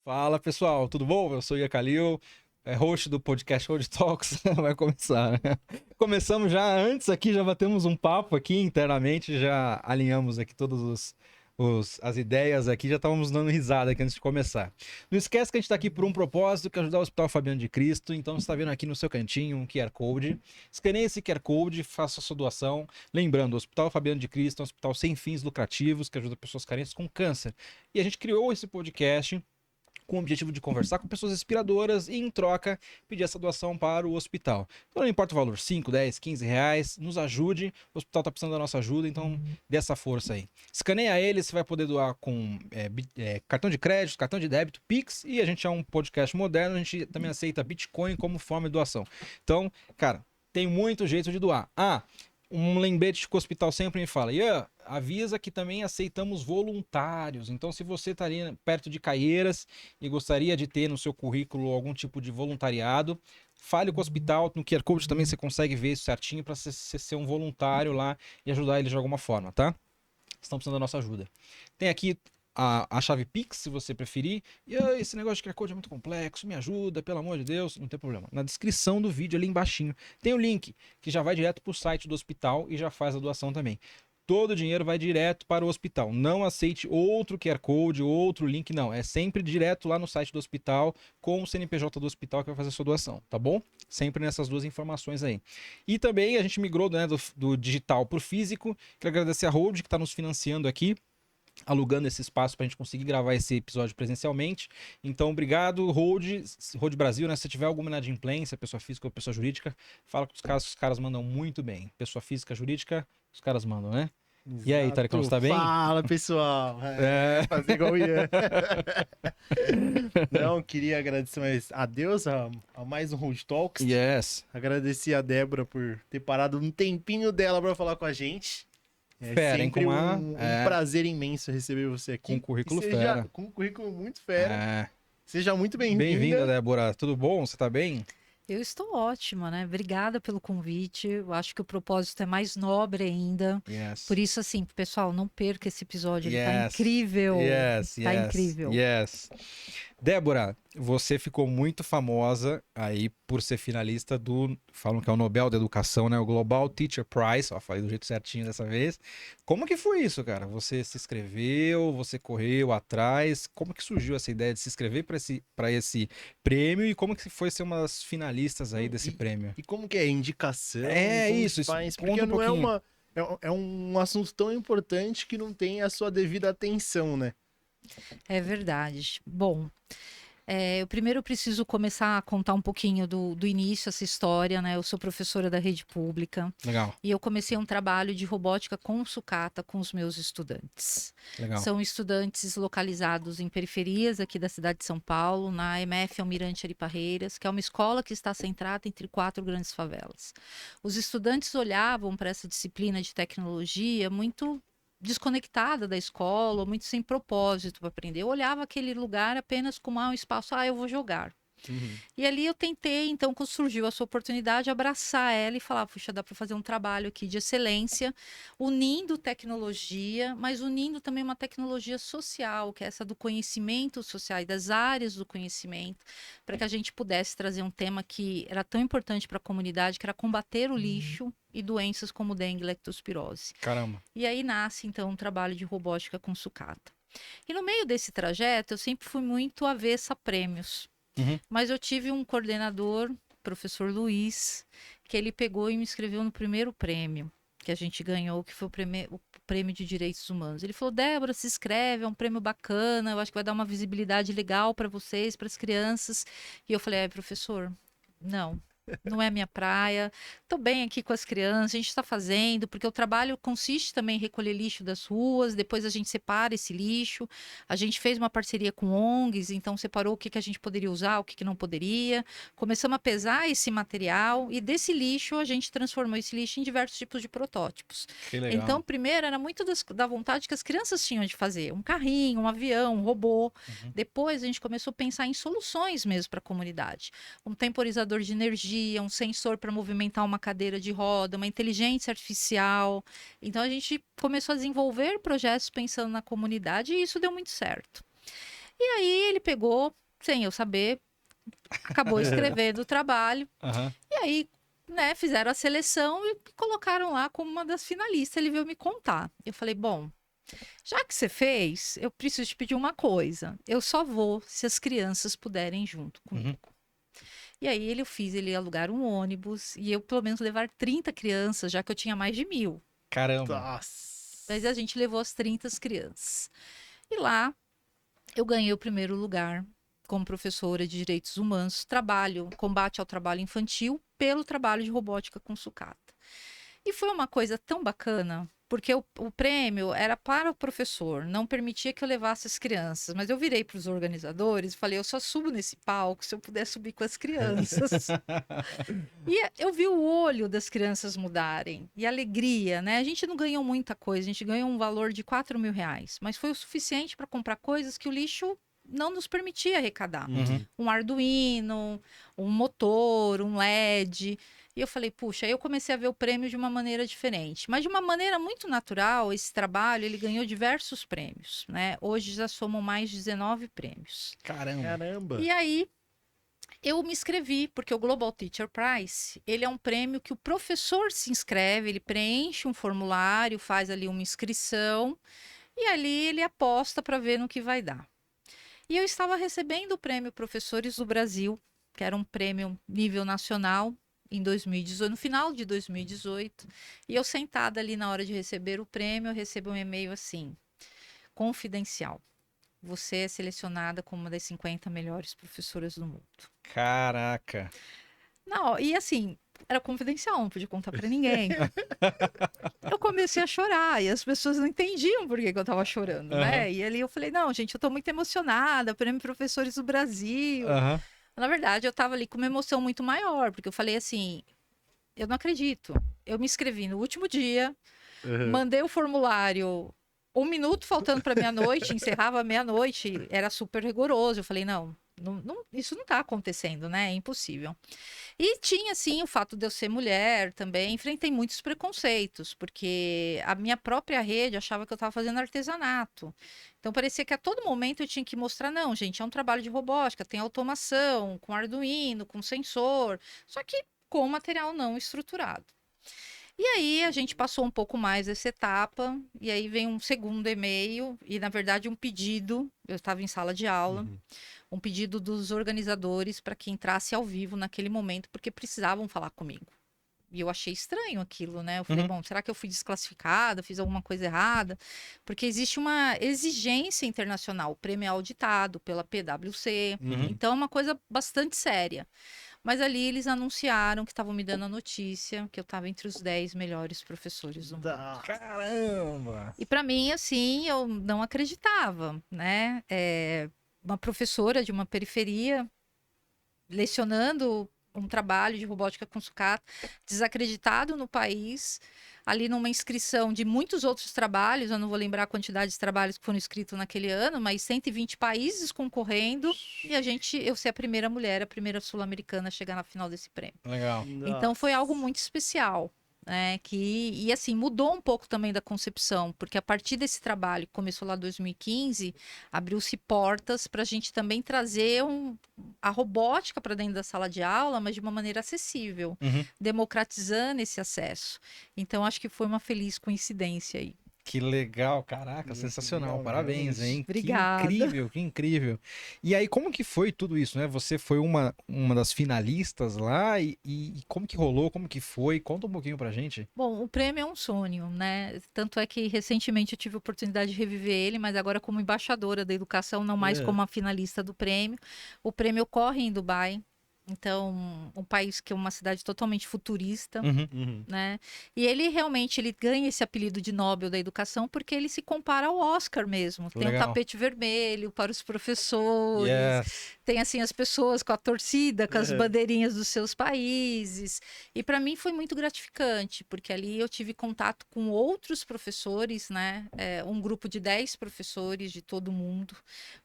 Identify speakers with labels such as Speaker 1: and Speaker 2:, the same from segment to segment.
Speaker 1: Fala pessoal, tudo bom? Eu sou o Ia Kalil, host do podcast Road Talks. Vai começar, né? Começamos já antes aqui, já batemos um papo aqui internamente, já alinhamos aqui todas as ideias aqui, já estávamos dando risada aqui antes de começar. Não esquece que a gente está aqui por um propósito, que é ajudar o Hospital Fabiano de Cristo. Então você está vendo aqui no seu cantinho um QR Code. Escaneie esse QR Code, faça a sua doação. Lembrando, o Hospital Fabiano de Cristo é um hospital sem fins lucrativos que ajuda pessoas carentes com câncer. E a gente criou esse podcast com o objetivo de conversar com pessoas inspiradoras e, em troca, pedir essa doação para o hospital. Então, não importa o valor, 5, 10, 15 reais, nos ajude. O hospital está precisando da nossa ajuda, então dê essa força aí. Escaneia ele, você vai poder doar com cartão de crédito, cartão de débito, Pix, e a gente é um podcast moderno, a gente também aceita Bitcoin como forma de doação. Então, cara, tem muito jeito de doar. Um lembrete que o hospital sempre me fala, avisa que também aceitamos voluntários. Então, se você estaria perto de Caieiras e gostaria de ter no seu currículo algum tipo de voluntariado, fale com o hospital. No QR Code também você consegue ver isso certinho para você ser um voluntário lá e ajudar eles de alguma forma, tá? Estão precisando da nossa ajuda. Tem aqui a chave Pix, se você preferir. E esse negócio de QR Code é muito complexo, me ajuda, pelo amor de Deus, não tem problema. Na descrição do vídeo, ali embaixinho, tem o link que já vai direto para o site do hospital e já faz a doação também. Todo o dinheiro vai direto para o hospital. Não aceite outro QR Code, outro link, não. É sempre direto lá no site do hospital, com o CNPJ do hospital que vai fazer a sua doação, tá bom? Sempre nessas duas informações aí. E também a gente migrou, né, do digital para o físico. Quero agradecer a Hold, que está nos financiando aqui, alugando esse espaço para a gente conseguir gravar esse episódio presencialmente. Então, obrigado, Hold Brasil, né? Se tiver alguma inadimplência, pessoa física ou pessoa jurídica, fala com os caras mandam muito bem. Pessoa física, jurídica, os caras mandam, né?
Speaker 2: Exato.
Speaker 1: E aí, Taricão, você tá bem?
Speaker 2: Fala, pessoal. Fazer igual o Ian. Não, queria agradecer a Deus, a mais um Road Talks.
Speaker 1: Yes.
Speaker 2: Agradecer a Débora por ter parado um tempinho dela para falar com a gente. É
Speaker 1: Fera, hein?
Speaker 2: sempre um prazer imenso receber você aqui.
Speaker 1: Com currículo fera.
Speaker 2: Com um currículo muito fera.
Speaker 1: É.
Speaker 2: Seja muito bem-vinda.
Speaker 1: Bem-vinda, Débora. Tudo bom? Você tá bem?
Speaker 3: Eu estou ótima, né? Obrigada pelo convite. Eu acho que o propósito é mais nobre ainda.
Speaker 1: Yes.
Speaker 3: Por isso, assim, pessoal, não perca esse episódio. Ele tá
Speaker 1: Yes.
Speaker 3: incrível.
Speaker 1: Yes,
Speaker 3: Tá
Speaker 1: yes,
Speaker 3: incrível.
Speaker 1: Yes. Débora, você ficou muito famosa aí por ser finalista falam que é o Nobel da Educação, né? O Global Teacher Prize. Ó, falei do jeito certinho dessa vez. Como que foi isso, cara? Você se inscreveu, você correu atrás? Como que surgiu essa ideia de se inscrever para esse prêmio e como que foi ser uma das finalistas aí desse prêmio?
Speaker 2: E como que é? Indicação?
Speaker 1: É
Speaker 2: como
Speaker 1: isso,
Speaker 2: faz?
Speaker 1: conta
Speaker 2: Porque
Speaker 1: um
Speaker 2: não
Speaker 1: pouquinho.
Speaker 2: é um assunto tão importante que não tem a sua devida atenção, né?
Speaker 3: É verdade. Bom, eu primeiro preciso começar a contar um pouquinho do início, essa história, né? Eu sou professora da rede pública.
Speaker 1: Legal.
Speaker 3: E eu comecei um trabalho de robótica com sucata com os meus estudantes.
Speaker 1: Legal.
Speaker 3: São estudantes localizados em periferias aqui da cidade de São Paulo, na MF Almirante Ari Parreiras, que é uma escola que está centrada entre 4 grandes favelas. Os estudantes olhavam para essa disciplina de tecnologia muito desconectada da escola, muito sem propósito para aprender. Eu olhava aquele lugar apenas como um espaço, eu vou jogar.
Speaker 1: Uhum.
Speaker 3: E ali eu tentei, então, quando surgiu a sua oportunidade, abraçar ela e falar, puxa, dá para fazer um trabalho aqui de excelência, unindo tecnologia, mas unindo também uma tecnologia social, que é essa do conhecimento social e das áreas do conhecimento, para que a gente pudesse trazer um tema que era tão importante para a comunidade, que era combater o lixo e doenças como dengue e leptospirose.
Speaker 1: Caramba.
Speaker 3: E aí nasce, então, um trabalho de robótica com sucata. E no meio desse trajeto, eu sempre fui muito avessa a prêmios.
Speaker 1: Uhum.
Speaker 3: Mas eu tive um coordenador, professor Luiz, que ele pegou e me inscreveu no primeiro prêmio que a gente ganhou, que foi o prêmio de Direitos Humanos. Ele falou, Débora, se inscreve, é um prêmio bacana, eu acho que vai dar uma visibilidade legal para vocês, para as crianças. E eu falei, professor, não é minha praia, estou bem aqui com as crianças, a gente está fazendo, porque o trabalho consiste também em recolher lixo das ruas, depois a gente separa esse lixo, a gente fez uma parceria com ONGs, então separou o que a gente poderia usar, o que não poderia, começamos a pesar esse material e desse lixo a gente transformou esse lixo em diversos tipos de protótipos.
Speaker 1: Que legal.
Speaker 3: Então, primeiro, era muito da vontade que as crianças tinham de fazer, um carrinho, um avião, um robô. Depois a gente começou a pensar em soluções mesmo para a comunidade, um temporizador de energia, um sensor para movimentar uma cadeira de roda, uma inteligência artificial. Então a gente começou a desenvolver projetos pensando na comunidade e isso deu muito certo. E aí ele pegou, sem eu saber, acabou escrevendo o trabalho.
Speaker 1: Aham.
Speaker 3: E aí, né, fizeram a seleção e colocaram lá como uma das finalistas. Ele veio me contar. Eu falei, bom, já que você fez, eu preciso te pedir uma coisa. Eu só vou se as crianças puderem ir junto comigo. E aí ele ia alugar um ônibus e eu pelo menos levar 30 crianças, já que eu tinha mais de 1.000.
Speaker 1: Caramba.
Speaker 2: Nossa.
Speaker 3: Mas a gente levou as 30 crianças. E lá eu ganhei o primeiro lugar como professora de Direitos Humanos, combate ao trabalho infantil pelo trabalho de robótica com sucata. E foi uma coisa tão bacana, porque o prêmio era para o professor, não permitia que eu levasse as crianças, mas eu virei para os organizadores e falei, eu só subo nesse palco se eu puder subir com as crianças. E eu vi o olho das crianças mudarem, e a alegria, né? A gente não ganhou muita coisa, a gente ganhou um valor de R$ 4.000, mas foi o suficiente para comprar coisas que o lixo não nos permitia arrecadar.
Speaker 1: Uhum.
Speaker 3: Um Arduino, um motor, um LED. E eu falei, puxa, aí eu comecei a ver o prêmio de uma maneira diferente. Mas de uma maneira muito natural, esse trabalho, ele ganhou diversos prêmios, né? Hoje já somam mais de 19 prêmios.
Speaker 1: Caramba.
Speaker 2: Caramba.
Speaker 3: E aí, eu me inscrevi, porque o Global Teacher Prize, ele é um prêmio que o professor se inscreve, ele preenche um formulário, faz ali uma inscrição, e ali ele aposta para ver no que vai dar. E eu estava recebendo o prêmio Professores do Brasil, que era um prêmio nível nacional, em 2018, no final de 2018. E eu sentada ali na hora de receber o prêmio, eu recebo um e-mail assim, confidencial. Você é selecionada como uma das 50 melhores professoras do mundo.
Speaker 1: Caraca.
Speaker 3: Não, e assim, era confidencial, não podia contar para ninguém. Eu comecei a chorar e as pessoas não entendiam por que eu tava chorando, né? E ali eu falei, não, gente, eu tô muito emocionada, Prêmio Professores do Brasil.
Speaker 1: Aham.
Speaker 3: Na verdade, eu tava ali com uma emoção muito maior, porque eu falei assim, eu não acredito. Eu me inscrevi no último dia,
Speaker 2: Uhum.
Speaker 3: mandei o formulário 1 minuto faltando para meia-noite, encerrava meia-noite, era super rigoroso. Eu falei, não, isso não tá acontecendo, né? É impossível. E tinha, sim, o fato de eu ser mulher também. Enfrentei muitos preconceitos, porque a minha própria rede achava que eu estava fazendo artesanato. Então, parecia que a todo momento eu tinha que mostrar, não, gente, é um trabalho de robótica, tem automação, com Arduino, com sensor, só que com material não estruturado. E aí a gente passou um pouco mais essa etapa, e aí vem um segundo e-mail, e na verdade um pedido, eu estava em sala de aula, um pedido dos organizadores para que entrasse ao vivo naquele momento, porque precisavam falar comigo. E eu achei estranho aquilo, né? Eu falei, bom, será que eu fui desclassificada, fiz alguma coisa errada? Porque existe uma exigência internacional, o prêmio é auditado pela PwC, então é uma coisa bastante séria. Mas ali eles anunciaram que estavam me dando a notícia que eu estava entre os 10 melhores professores do mundo.
Speaker 1: Caramba.
Speaker 3: E para mim, assim, eu não acreditava, né? Uma professora de uma periferia lecionando um trabalho de robótica com sucata, desacreditado no país, ali numa inscrição de muitos outros trabalhos, eu não vou lembrar a quantidade de trabalhos que foram inscritos naquele ano, mas 120 países concorrendo, e eu ser a primeira mulher, a primeira sul-americana a chegar na final desse prêmio.
Speaker 1: Legal.
Speaker 3: Então foi algo muito especial, né? E assim, mudou um pouco também da concepção, porque a partir desse trabalho, que começou lá em 2015, abriu-se portas para a gente também trazer a robótica para dentro da sala de aula, mas de uma maneira acessível, democratizando esse acesso. Então, acho que foi uma feliz coincidência aí.
Speaker 1: Que legal, caraca, sensacional.
Speaker 2: legal,
Speaker 1: Parabéns,
Speaker 2: realmente.
Speaker 1: hein?
Speaker 3: Obrigada.
Speaker 1: Que incrível, que incrível. E aí, como que foi tudo isso, né? Você foi uma das finalistas lá e como que rolou, como que foi? Conta um pouquinho pra gente.
Speaker 3: Bom, o prêmio é um sonho, né? Tanto é que recentemente eu tive a oportunidade de reviver ele, mas agora como embaixadora da educação, não mais como a finalista do prêmio. O prêmio ocorre em Dubai. Então, um país que é uma cidade totalmente futurista, né? E ele realmente ganha esse apelido de Nobel da Educação porque ele se compara ao Oscar mesmo. Tem um tapete vermelho para os professores, tem assim as pessoas com a torcida, com as bandeirinhas dos seus países. E para mim foi muito gratificante, porque ali eu tive contato com outros professores, né? Um grupo de 10 professores de todo mundo,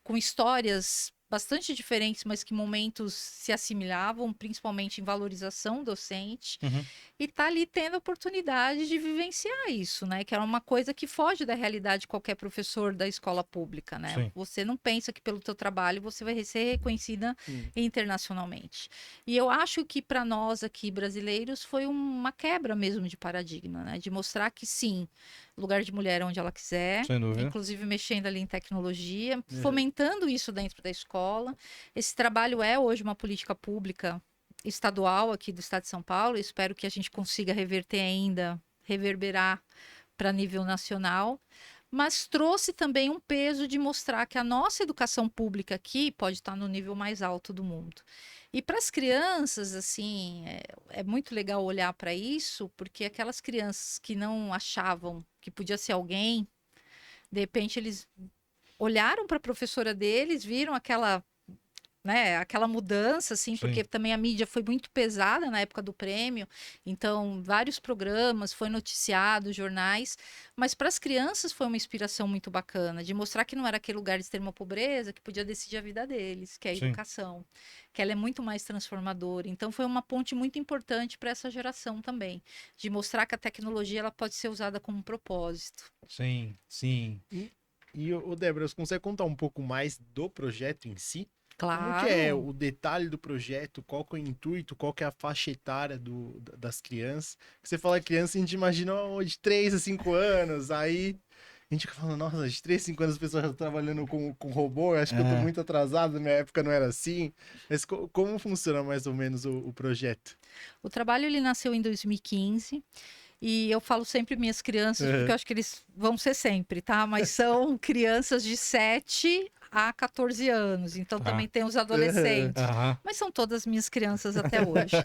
Speaker 3: com histórias bastante diferentes, mas que momentos se assimilavam, principalmente em valorização docente,
Speaker 1: Uhum.
Speaker 3: e tá ali tendo a oportunidade de vivenciar isso, né? Que é uma coisa que foge da realidade de qualquer professor da escola pública, né?
Speaker 1: Sim.
Speaker 3: Você não pensa que pelo teu trabalho você vai ser reconhecida
Speaker 2: Sim.
Speaker 3: internacionalmente. E eu acho que para nós aqui brasileiros foi uma quebra mesmo de paradigma, né? De mostrar que sim, lugar de mulher é onde ela quiser,
Speaker 1: Sem dúvida.
Speaker 3: inclusive mexendo ali em tecnologia,
Speaker 2: Uhum.
Speaker 3: fomentando isso dentro da escola. Esse trabalho é hoje uma política pública estadual aqui do estado de São Paulo. Eu espero que a gente consiga reverter ainda, reverberar para nível nacional. Mas trouxe também um peso de mostrar que a nossa educação pública aqui pode estar no nível mais alto do mundo. E para as crianças, assim, é muito legal olhar para isso, porque aquelas crianças que não achavam que podia ser alguém, de repente eles olharam para a professora deles, viram aquela, né, aquela mudança, assim,
Speaker 1: Sim.
Speaker 3: porque também a mídia foi muito pesada na época do prêmio, então vários programas, foi noticiado, jornais, mas para as crianças foi uma inspiração muito bacana, de mostrar que não era aquele lugar de extrema pobreza que podia decidir a vida deles, que é a
Speaker 1: Sim.
Speaker 3: educação, que ela é muito mais transformadora. Então foi uma ponte muito importante para essa geração também, de mostrar que a tecnologia ela pode ser usada como um propósito.
Speaker 1: Sim, sim.
Speaker 2: E, ô Débora, você consegue contar um pouco mais do projeto em si? Como que é
Speaker 3: Claro.
Speaker 2: o detalhe do projeto? Qual que é o intuito? Qual que é a faixa etária das crianças? Você fala criança, a gente imagina de 3 a 5 anos, aí a gente fica falando, nossa, de 3 a 5 anos as pessoas já estão trabalhando com robô, eu acho que eu tô
Speaker 1: É.
Speaker 2: muito atrasado, na minha época não era assim. Mas como funciona mais ou menos o projeto?
Speaker 3: O trabalho ele nasceu em 2015. E eu falo sempre minhas crianças, porque eu acho que eles vão ser sempre, tá? Mas são crianças de 7 a 14 anos. Então
Speaker 1: Tá.
Speaker 3: também tem os adolescentes.
Speaker 1: Aham.
Speaker 3: Mas são todas minhas crianças até hoje.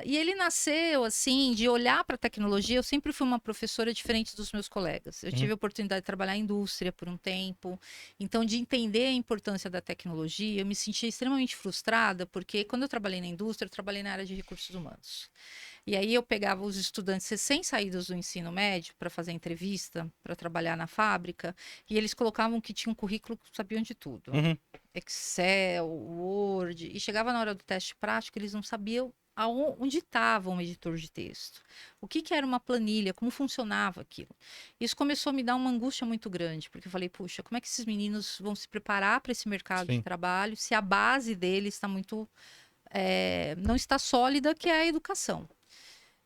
Speaker 3: E ele nasceu assim, de olhar para a tecnologia. Eu sempre fui uma professora diferente dos meus colegas. Eu tive a oportunidade de trabalhar em indústria por um tempo. Então, de entender a importância da tecnologia, eu me sentia extremamente frustrada, porque quando eu trabalhei na indústria, eu trabalhei na área de recursos humanos. E aí eu pegava os estudantes recém-saídos do ensino médio para fazer entrevista, para trabalhar na fábrica, e eles colocavam que tinham um currículo que sabiam de tudo.
Speaker 1: Uhum.
Speaker 3: Excel, Word, e chegava na hora do teste prático, eles não sabiam onde estava um editor de texto, o que era uma planilha, como funcionava aquilo. Isso começou a me dar uma angústia muito grande, porque eu falei, puxa, como é que esses meninos vão se preparar para esse mercado
Speaker 1: Sim.
Speaker 3: de trabalho se a base deles está muito, não está sólida, que é a educação.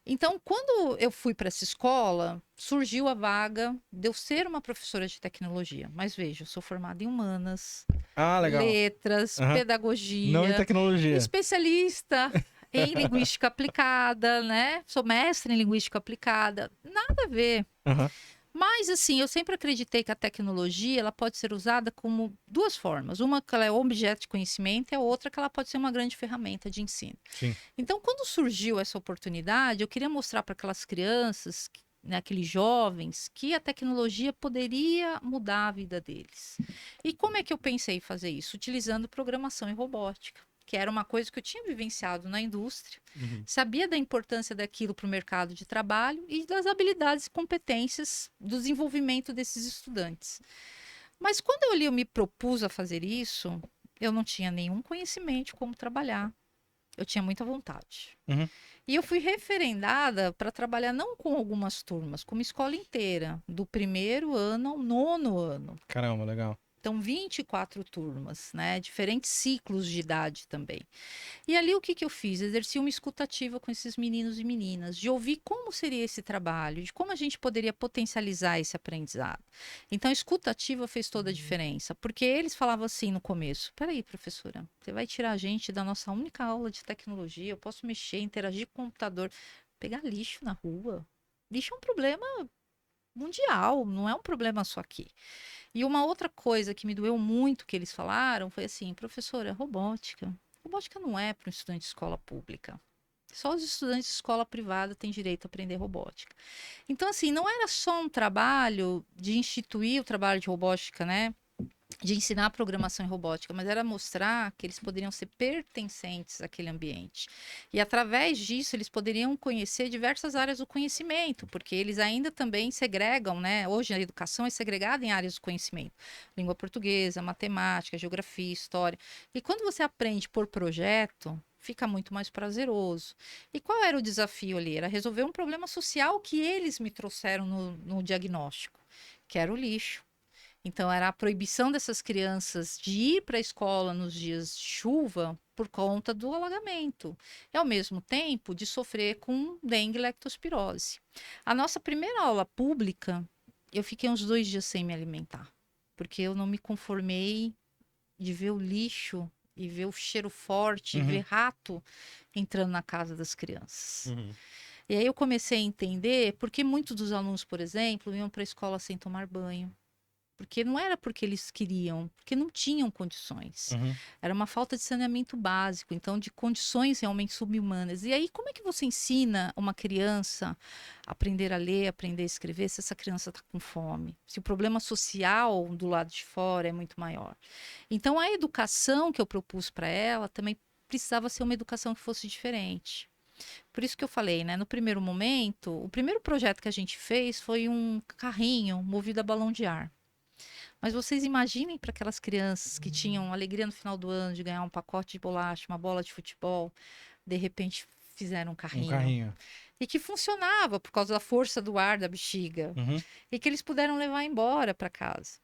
Speaker 3: Então, quando eu fui para essa escola, surgiu a vaga de eu ser uma professora de tecnologia. Mas veja, eu sou formada em humanas,
Speaker 1: Ah, legal.
Speaker 3: letras,
Speaker 1: Aham. Não em
Speaker 3: pedagogia,
Speaker 1: tecnologia.
Speaker 3: especialista em linguística aplicada, né? Sou mestre em linguística aplicada. Nada a ver.
Speaker 1: Aham.
Speaker 3: Mas, assim, eu sempre acreditei que a tecnologia ela pode ser usada como duas formas. Uma que ela é objeto de conhecimento e a outra que ela pode ser uma grande ferramenta de ensino.
Speaker 1: Sim.
Speaker 3: Então, quando surgiu essa oportunidade, eu queria mostrar para aquelas crianças, né, aqueles jovens, que a tecnologia poderia mudar a vida deles. E como é que eu pensei em fazer isso? Utilizando programação e robótica, que era uma coisa que eu tinha vivenciado na indústria, sabia da importância daquilo para o mercado de trabalho e das habilidades e competências do desenvolvimento desses estudantes. Mas quando eu me propus a fazer isso, eu não tinha nenhum conhecimento de como trabalhar. Eu tinha muita vontade.
Speaker 1: Uhum.
Speaker 3: E eu fui referendada para trabalhar não com algumas turmas, como escola inteira, do primeiro ano ao nono ano.
Speaker 1: Caramba, legal.
Speaker 3: Então, 24 turmas, né? Diferentes ciclos de idade também. E ali o que eu fiz? Exerci uma escutativa com esses meninos e meninas, de ouvir como seria esse trabalho, de como a gente poderia potencializar esse aprendizado. Então, a escutativa fez toda a diferença, porque eles falavam assim no começo: peraí, professora, você vai tirar a gente da nossa única aula de tecnologia, eu posso mexer, interagir com o computador, pegar lixo na rua. Lixo é um problema mundial, não é um problema só aqui. E uma outra coisa que me doeu muito que eles falaram foi assim: professora, robótica. Robótica não é para um estudante de escola pública. Só os estudantes de escola privada têm direito a aprender robótica. Então, assim, não era só um trabalho de instituir o trabalho de robótica, né? de ensinar programação e robótica, mas era mostrar que eles poderiam ser pertencentes àquele ambiente. E através disso, eles poderiam conhecer diversas áreas do conhecimento, porque eles ainda também segregam, né? Hoje a educação é segregada em áreas do conhecimento. Língua portuguesa, matemática, geografia, história. E quando você aprende por projeto, fica muito mais prazeroso. E qual era o desafio ali? Era resolver um problema social que eles me trouxeram no diagnóstico, que era o lixo. Então, era a proibição dessas crianças de ir para a escola nos dias de chuva por conta do alagamento. E, ao mesmo tempo, de sofrer com dengue e leptospirose. A nossa primeira aula pública, eu fiquei uns 2 dias sem me alimentar. Porque eu não me conformei de ver o lixo e ver o cheiro forte, e ver rato entrando na casa das crianças. E aí eu comecei a entender porque muitos dos alunos, por exemplo, iam para a escola sem tomar banho. Porque não era porque eles queriam, porque não tinham condições. Era uma falta de saneamento básico, então de condições realmente subhumanas. E aí, como é que você ensina uma criança a aprender a ler, aprender a escrever, se essa criança está com fome? Se o problema social do lado de fora é muito maior. Então, a educação que eu propus para ela também precisava ser uma educação que fosse diferente. Por isso que eu falei, né? No primeiro momento, o primeiro projeto que a gente fez foi um carrinho movido a balão de ar. Mas vocês imaginem para aquelas crianças que tinham alegria no final do ano de ganhar um pacote de bolacha, uma bola de futebol, de repente fizeram um carrinho.
Speaker 1: Um carrinho.
Speaker 3: E que funcionava por causa da força do ar da bexiga. E que eles puderam levar embora para casa.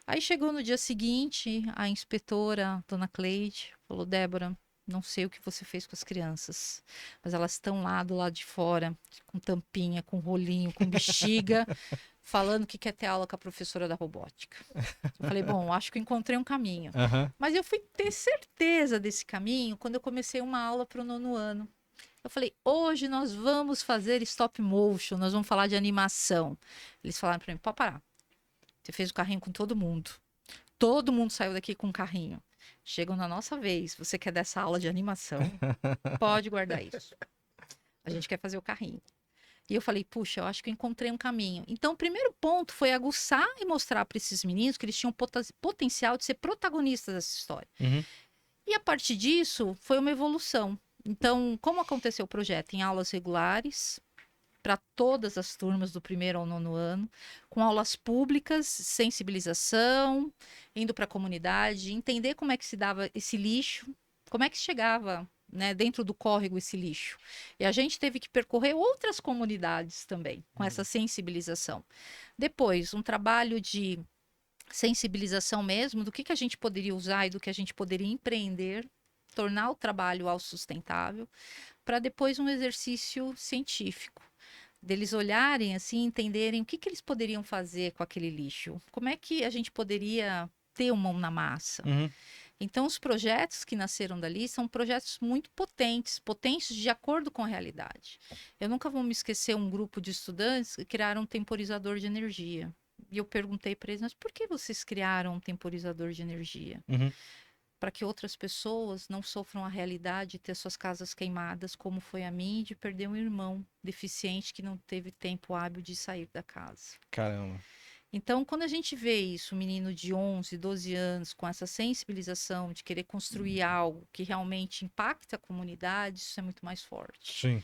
Speaker 3: Aí chegou no dia seguinte, a inspetora, dona Cleide, falou: Débora, não sei o que você fez com as crianças, mas elas estão lá do lado de fora, com tampinha, com rolinho, com bexiga, falando que quer ter aula com a professora da robótica. Eu falei, bom, acho que eu encontrei um caminho. Mas eu fui ter certeza desse caminho quando eu comecei uma aula para o 9º ano. Eu falei, hoje nós vamos fazer stop motion, nós vamos falar de animação. Eles falaram para mim, pode parar. Você fez o carrinho com todo mundo. Todo mundo saiu daqui com um carrinho. Chegam na nossa vez, você quer dessa aula de animação? Pode guardar isso. A gente quer fazer o carrinho. E eu falei, puxa, eu acho que eu encontrei um caminho. Então, o primeiro ponto foi aguçar e mostrar para esses meninos que eles tinham potencial de ser protagonistas dessa história. E a partir disso, foi uma evolução. Então, como aconteceu o projeto? Em aulas regulares, para todas as turmas do 1º ao 9º ano, com aulas públicas, sensibilização, indo para a comunidade, entender como é que se dava esse lixo, como é que chegava, né, dentro do córrego esse lixo. E a gente teve que percorrer outras comunidades também, com essa sensibilização. Depois, um trabalho de sensibilização mesmo, do que a gente poderia usar e do que a gente poderia empreender, tornar o trabalho autossustentável, para depois um exercício científico. Deles olharem assim, entenderem o que eles poderiam fazer com aquele lixo. Como é que a gente poderia ter uma mão na massa? Então, os projetos que nasceram dali são projetos muito potentes, potentes de acordo com a realidade. Eu nunca vou me esquecer um grupo de estudantes que criaram um temporizador de energia. E eu perguntei para eles, mas por que vocês criaram um temporizador de energia? Para que outras pessoas não sofram a realidade de ter suas casas queimadas, como foi a mim, de perder um irmão deficiente que não teve tempo hábil de sair da casa.
Speaker 1: Caramba.
Speaker 3: Então, quando a gente vê isso, um menino de 11, 12 anos, com essa sensibilização de querer construir algo que realmente impacta a comunidade, isso é muito mais forte.
Speaker 1: Sim.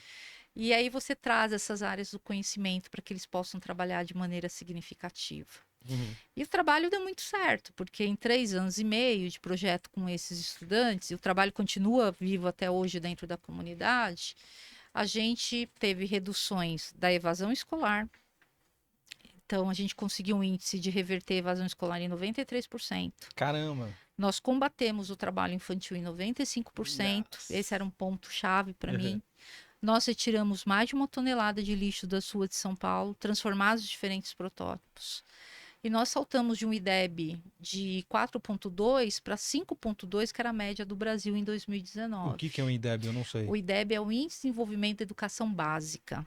Speaker 3: E aí você traz essas áreas do conhecimento para que eles possam trabalhar de maneira significativa. E o trabalho deu muito certo, porque em 3 anos e meio de projeto com esses estudantes, e o trabalho continua vivo até hoje dentro da comunidade, a gente teve reduções da evasão escolar. Então, a gente conseguiu um índice de reverter a evasão escolar em 93%.
Speaker 1: Caramba.
Speaker 3: Nós combatemos o trabalho infantil em 95%. Nossa. Esse era um ponto-chave para mim. Nós retiramos mais de 1 tonelada de lixo das ruas de São Paulo, transformados em diferentes protótipos. E nós saltamos de um IDEB de 4,2 para 5,2, que era a média do Brasil em 2019.
Speaker 1: O que é um IDEB? Eu não sei.
Speaker 3: O IDEB é o Índice de Desenvolvimento da Educação Básica.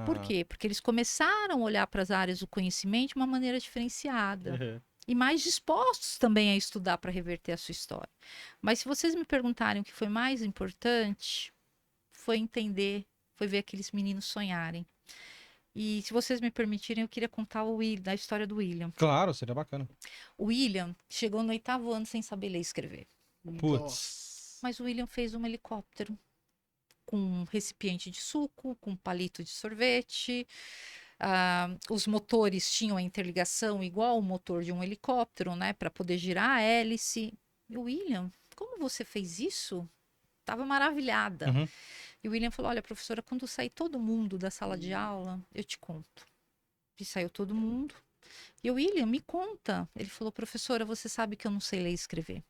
Speaker 3: Por quê? Porque eles começaram a olhar para as áreas do conhecimento de uma maneira diferenciada. E mais dispostos também a estudar para reverter a sua história. Mas se vocês me perguntarem o que foi mais importante, foi entender, foi ver aqueles meninos sonharem. E se vocês me permitirem, eu queria contar a história do William.
Speaker 1: Claro, seria bacana.
Speaker 3: O William chegou no 8º ano sem saber ler e escrever.
Speaker 1: Putz.
Speaker 2: Nossa.
Speaker 3: Mas o William fez um helicóptero com um recipiente de suco, com um palito de sorvete. Os motores tinham a interligação igual o motor de um helicóptero, né, para poder girar a hélice. E o William, como você fez isso? Estava maravilhada.
Speaker 1: Uhum.
Speaker 3: E o William falou: olha, professora, quando sair todo mundo da sala de aula, eu te conto. E saiu todo mundo. E o William me conta. Ele falou: professora, você sabe que eu não sei ler e escrever.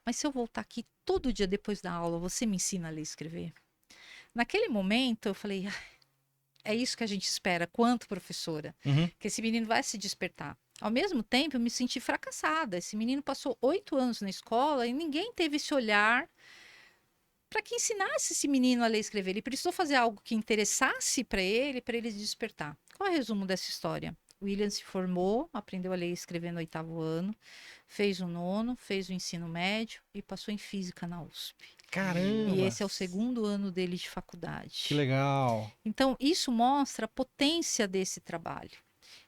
Speaker 3: Mas se eu voltar aqui todo dia depois da aula, você me ensina a ler e escrever? Naquele momento, eu falei: é isso que a gente espera, quanto professora,
Speaker 1: Uhum.
Speaker 3: que esse menino vai se despertar. Ao mesmo tempo, eu me senti fracassada. Esse menino passou 8 anos na escola e ninguém teve esse olhar para que ensinasse esse menino a ler e escrever. Ele precisou fazer algo que interessasse para ele se despertar. Qual é o resumo dessa história? O William se formou, aprendeu a ler e escrever no 8º ano, fez o 9º, fez o ensino médio e passou em física na USP.
Speaker 1: Caramba!
Speaker 3: E esse é o 2º ano dele de faculdade.
Speaker 1: Que legal!
Speaker 3: Então, isso mostra a potência desse trabalho.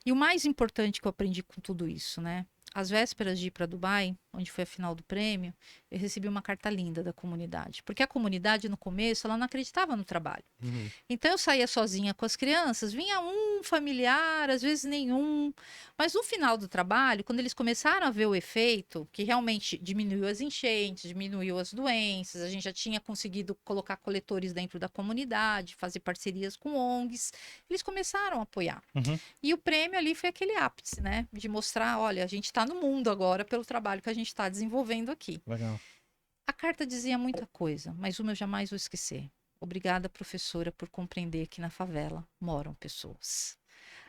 Speaker 3: E o mais importante que eu aprendi com tudo isso, né? Às vésperas de ir para Dubai, onde foi a final do prêmio, eu recebi uma carta linda da comunidade. Porque a comunidade, no começo, ela não acreditava no trabalho.
Speaker 2: Uhum.
Speaker 3: Então, eu saía sozinha com as crianças, vinha um familiar, às vezes nenhum. Mas no final do trabalho, quando eles começaram a ver o efeito, que realmente diminuiu as enchentes, diminuiu as doenças, a gente já tinha conseguido colocar coletores dentro da comunidade, fazer parcerias com ONGs, eles começaram a apoiar.
Speaker 1: Uhum.
Speaker 3: E o prêmio ali foi aquele ápice, né? De mostrar, olha, a gente está no mundo agora pelo trabalho que a gente está desenvolvendo aqui.
Speaker 1: Legal.
Speaker 3: A carta dizia muita coisa, mas uma eu jamais vou esquecer. Obrigada, professora, por compreender que na favela moram pessoas.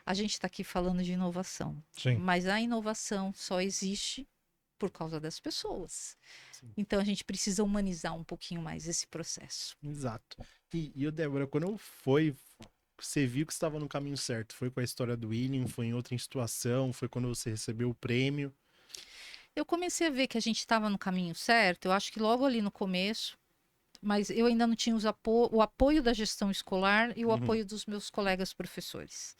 Speaker 3: A gente está aqui falando de inovação,
Speaker 1: Sim.
Speaker 3: mas a inovação só existe por causa das pessoas.
Speaker 2: Sim.
Speaker 3: Então a gente precisa humanizar um pouquinho mais esse processo.
Speaker 2: Exato. E Débora, quando você viu que estava no caminho certo? Foi com a história do William? Foi em outra situação? Foi quando você recebeu o prêmio?
Speaker 3: Eu comecei a ver que a gente estava no caminho certo, eu acho que logo ali no começo, mas eu ainda não tinha o apoio da gestão escolar e o
Speaker 2: Uhum.
Speaker 3: apoio dos meus colegas professores.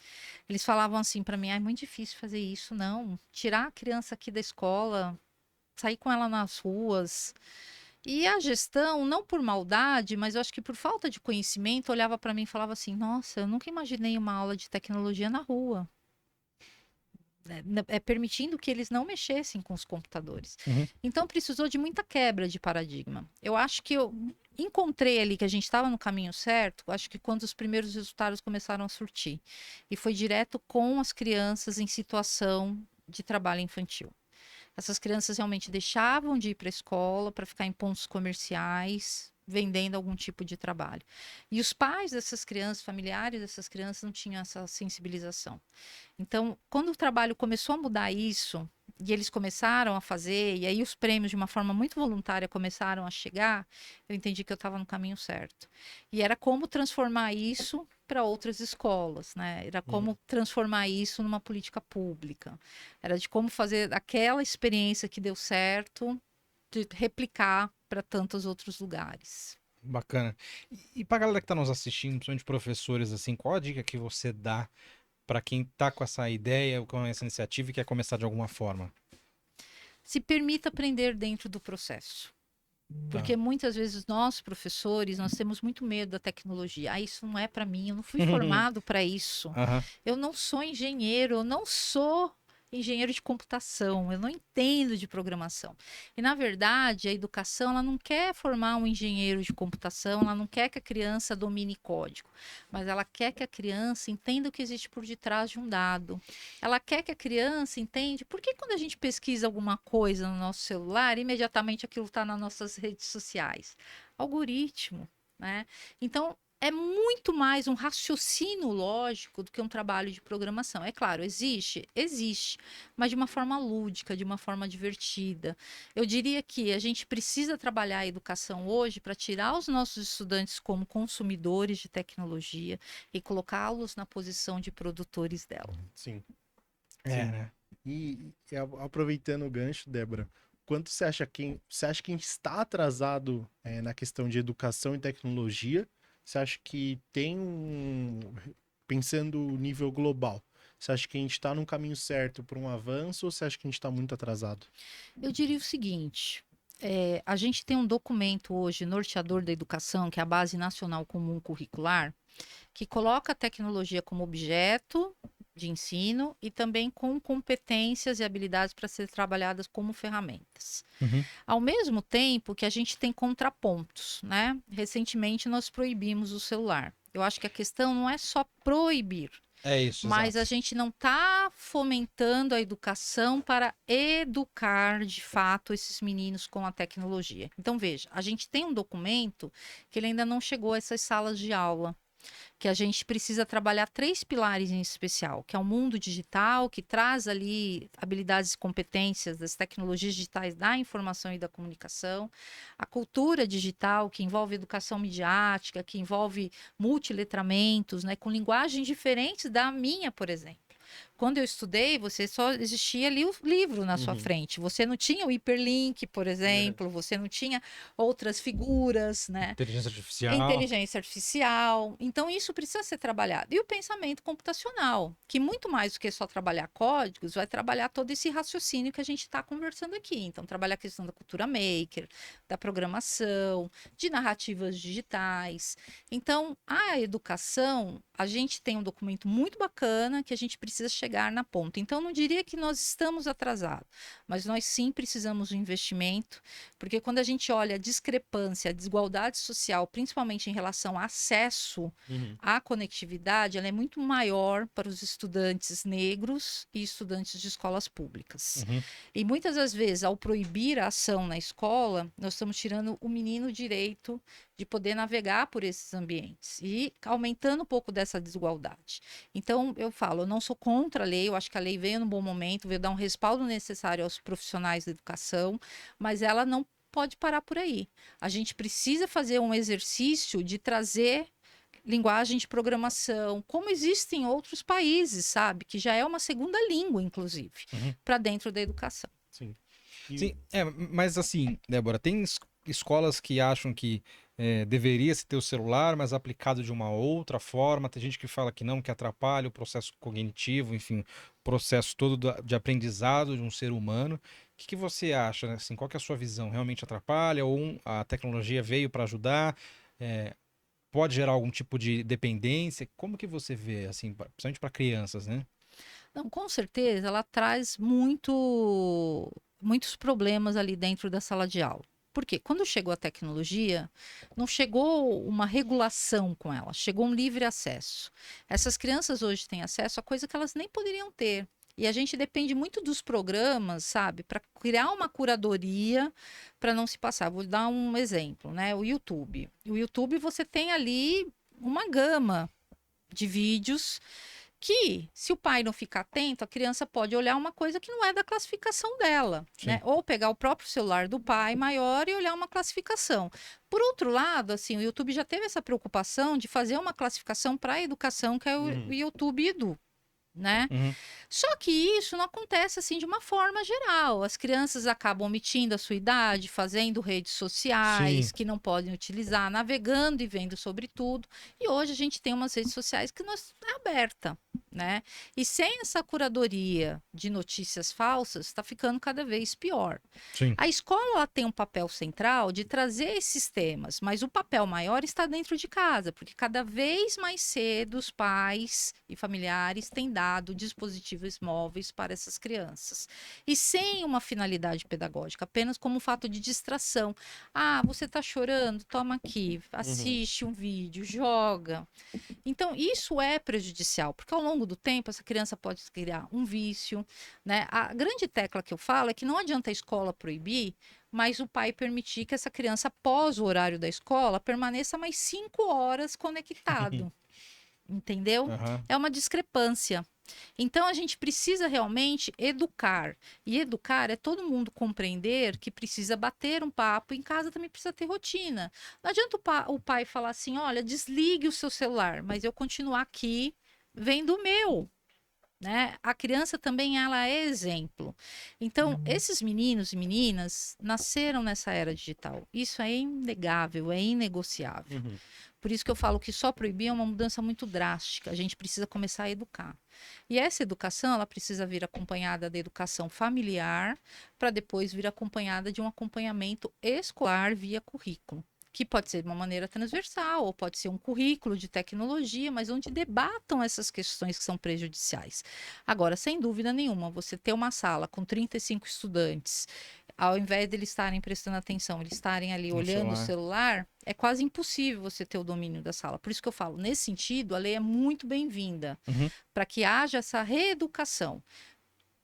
Speaker 3: Eles falavam assim para mim: ah, é muito difícil fazer isso, não. Tirar a criança aqui da escola, sair com ela nas ruas. E a gestão, não por maldade, mas eu acho que por falta de conhecimento, olhava para mim e falava assim: nossa, eu nunca imaginei uma aula de tecnologia na rua. Permitindo que eles não mexessem com os computadores.
Speaker 1: Uhum.
Speaker 3: Então precisou de muita quebra de paradigma. Eu acho que eu encontrei ali que a gente estava no caminho certo, acho que quando os primeiros resultados começaram a surtir. E foi direto com as crianças em situação de trabalho infantil. Essas crianças realmente deixavam de ir para a escola para ficar em pontos comerciais, vendendo algum tipo de trabalho. E os pais dessas crianças, familiares dessas crianças, não tinham essa sensibilização. Então, quando o trabalho começou a mudar isso, e eles começaram a fazer, e aí os prêmios, de uma forma muito voluntária, começaram a chegar, eu entendi que eu estava no caminho certo. E era como transformar isso para outras escolas, né? Era como transformar isso numa política pública. Era de como fazer aquela experiência que deu certo, de replicar para tantos outros lugares.
Speaker 1: Bacana. E pra galera que tá nos assistindo, principalmente professores, assim, qual a dica que você dá para quem tá com essa ideia, com essa iniciativa e quer começar de alguma forma?
Speaker 3: Se permita aprender dentro do processo. Porque muitas vezes nós, professores, nós temos muito medo da tecnologia. Ah, isso não é para mim, eu não fui formado para isso.
Speaker 1: Aham.
Speaker 3: Eu não sou engenheiro, eu não sou engenheiro de computação, eu não entendo de programação. E, na verdade, a educação, ela não quer formar um engenheiro de computação, ela não quer que a criança domine código, mas ela quer que a criança entenda o que existe por detrás de um dado. Ela quer que a criança entenda por que quando a gente pesquisa alguma coisa no nosso celular, imediatamente aquilo está nas nossas redes sociais. Algoritmo, né? Então, é muito mais um raciocínio lógico do que um trabalho de programação. É claro, existe, mas de uma forma lúdica, de uma forma divertida. Eu diria que a gente precisa trabalhar a educação hoje para tirar os nossos estudantes como consumidores de tecnologia e colocá-los na posição de produtores dela.
Speaker 2: Sim.
Speaker 1: É,
Speaker 2: Sim.
Speaker 1: né?
Speaker 2: E aproveitando o gancho, Débora, quanto você acha quem está atrasado na questão de educação e tecnologia? Você acha que tem pensando nível global, você acha que a gente está num caminho certo para um avanço ou você acha que a gente está muito atrasado?
Speaker 3: Eu diria o seguinte: a gente tem um documento hoje, norteador da educação, que é a Base Nacional Comum Curricular, que coloca a tecnologia como objeto de ensino e também com competências e habilidades para ser trabalhadas como ferramentas.
Speaker 1: Uhum.
Speaker 3: Ao mesmo tempo que a gente tem contrapontos, né? Recentemente nós proibimos o celular. Eu acho que a questão não é só proibir,
Speaker 1: É isso,
Speaker 3: mas a
Speaker 1: exato.
Speaker 3: gente não está fomentando a educação para educar de fato esses meninos com a tecnologia. Então, veja, a gente tem um documento que ele ainda não chegou a essas salas de aula, que a gente precisa trabalhar 3 pilares em especial, que é o mundo digital, que traz ali habilidades e competências das tecnologias digitais da informação e da comunicação, a cultura digital, que envolve educação midiática, que envolve multiletramentos, né, com linguagens diferentes da minha, por exemplo. Quando eu estudei, você só existia ali o livro na sua frente. Você não tinha o hiperlink, por exemplo, você não tinha outras figuras, né?
Speaker 1: Inteligência artificial.
Speaker 3: Inteligência artificial. Então, isso precisa ser trabalhado. E o pensamento computacional, que muito mais do que só trabalhar códigos, vai trabalhar todo esse raciocínio que a gente está conversando aqui. Então, trabalhar a questão da cultura maker, da programação, de narrativas digitais. Então, a educação, a gente tem um documento muito bacana que a gente precisa chegar na ponta. Então, não diria que nós estamos atrasados, mas nós sim precisamos de investimento, porque quando a gente olha a discrepância, a desigualdade social, principalmente em relação ao acesso à conectividade, ela é muito maior para os estudantes negros e estudantes de escolas públicas.
Speaker 1: Uhum.
Speaker 3: E muitas das vezes, ao proibir a ação na escola, nós estamos tirando o menino o direito de poder navegar por esses ambientes e aumentando um pouco dessa desigualdade. Então, eu falo, eu não sou contra a lei, eu acho que a lei veio num bom momento, veio dar um respaldo necessário aos profissionais da educação, mas ela não pode parar por aí. A gente precisa fazer um exercício de trazer linguagem de programação, como existe em outros países, sabe? Que já é uma segunda língua, inclusive, para dentro da educação.
Speaker 2: Sim.
Speaker 1: Sim, mas assim, Débora, tem escolas que acham que deveria se ter o celular, mas aplicado de uma outra forma. Tem gente que fala que não, que atrapalha o processo cognitivo, enfim, o processo todo de aprendizado de um ser humano. O que você acha, né? Assim, qual que é a sua visão? Realmente atrapalha ou a tecnologia veio para ajudar? Pode gerar algum tipo de dependência? Como que você vê, assim, principalmente para crianças, né?
Speaker 3: Não, com certeza, ela traz muitos problemas ali dentro da sala de aula. Porque quando chegou a tecnologia, não chegou uma regulação com ela, chegou um livre acesso. Essas crianças hoje têm acesso a coisa que elas nem poderiam ter. E a gente depende muito dos programas, sabe, para criar uma curadoria para não se passar. Vou dar um exemplo, né? O YouTube. O YouTube você tem ali uma gama de vídeos que, se o pai não ficar atento, a criança pode olhar uma coisa que não é da classificação dela, né? Ou pegar o próprio celular do pai maior e olhar uma classificação. Por outro lado, assim, o YouTube já teve essa preocupação de fazer uma classificação para a educação, que é o YouTube Edu. Né? Só que isso não acontece assim de uma forma geral. As crianças acabam omitindo a sua idade, fazendo redes sociais que não podem utilizar, navegando e vendo sobre tudo. E hoje a gente tem umas redes sociais que é aberta, né? E sem essa curadoria de notícias falsas, está ficando cada vez pior.
Speaker 1: Sim.
Speaker 3: A escola ela tem um papel central de trazer esses temas, mas o papel maior está dentro de casa, porque cada vez mais cedo os pais e familiares têm dado dispositivos móveis para essas crianças. E sem uma finalidade pedagógica, apenas como um fato de distração. Ah, você está chorando? Toma aqui, assiste um vídeo, joga. Então, isso é prejudicial, porque ao longo do tempo essa criança pode criar um vício, né? A grande tecla que eu falo é que não adianta a escola proibir, mas o pai permitir que essa criança, após o horário da escola, permaneça mais 5 horas conectado. Entendeu? É uma discrepância. Então, a gente precisa realmente educar. E educar é todo mundo compreender que precisa bater um papo. Em casa também precisa ter rotina. Não adianta o pai falar assim, olha, desligue o seu celular, mas eu continuar aqui vendo o meu. né? A criança também ela é exemplo. Então, esses meninos e meninas nasceram nessa era digital. Isso é inegável, é inegociável.
Speaker 2: Uhum.
Speaker 3: Por isso que eu falo que só proibir é uma mudança muito drástica. A gente precisa começar a educar. E essa educação, ela precisa vir acompanhada da educação familiar, para depois vir acompanhada de um acompanhamento escolar via currículo, que pode ser de uma maneira transversal, ou pode ser um currículo de tecnologia, mas onde debatam essas questões que são prejudiciais. Agora, sem dúvida nenhuma, você ter uma sala com 35 estudantes, ao invés de eles estarem prestando atenção, eles estarem ali
Speaker 1: No
Speaker 3: olhando o
Speaker 1: celular.
Speaker 3: celular, é quase impossível você ter o domínio da sala. Por isso que eu falo, nesse sentido, a lei é muito bem-vinda,
Speaker 1: Uhum.
Speaker 3: para que haja essa reeducação.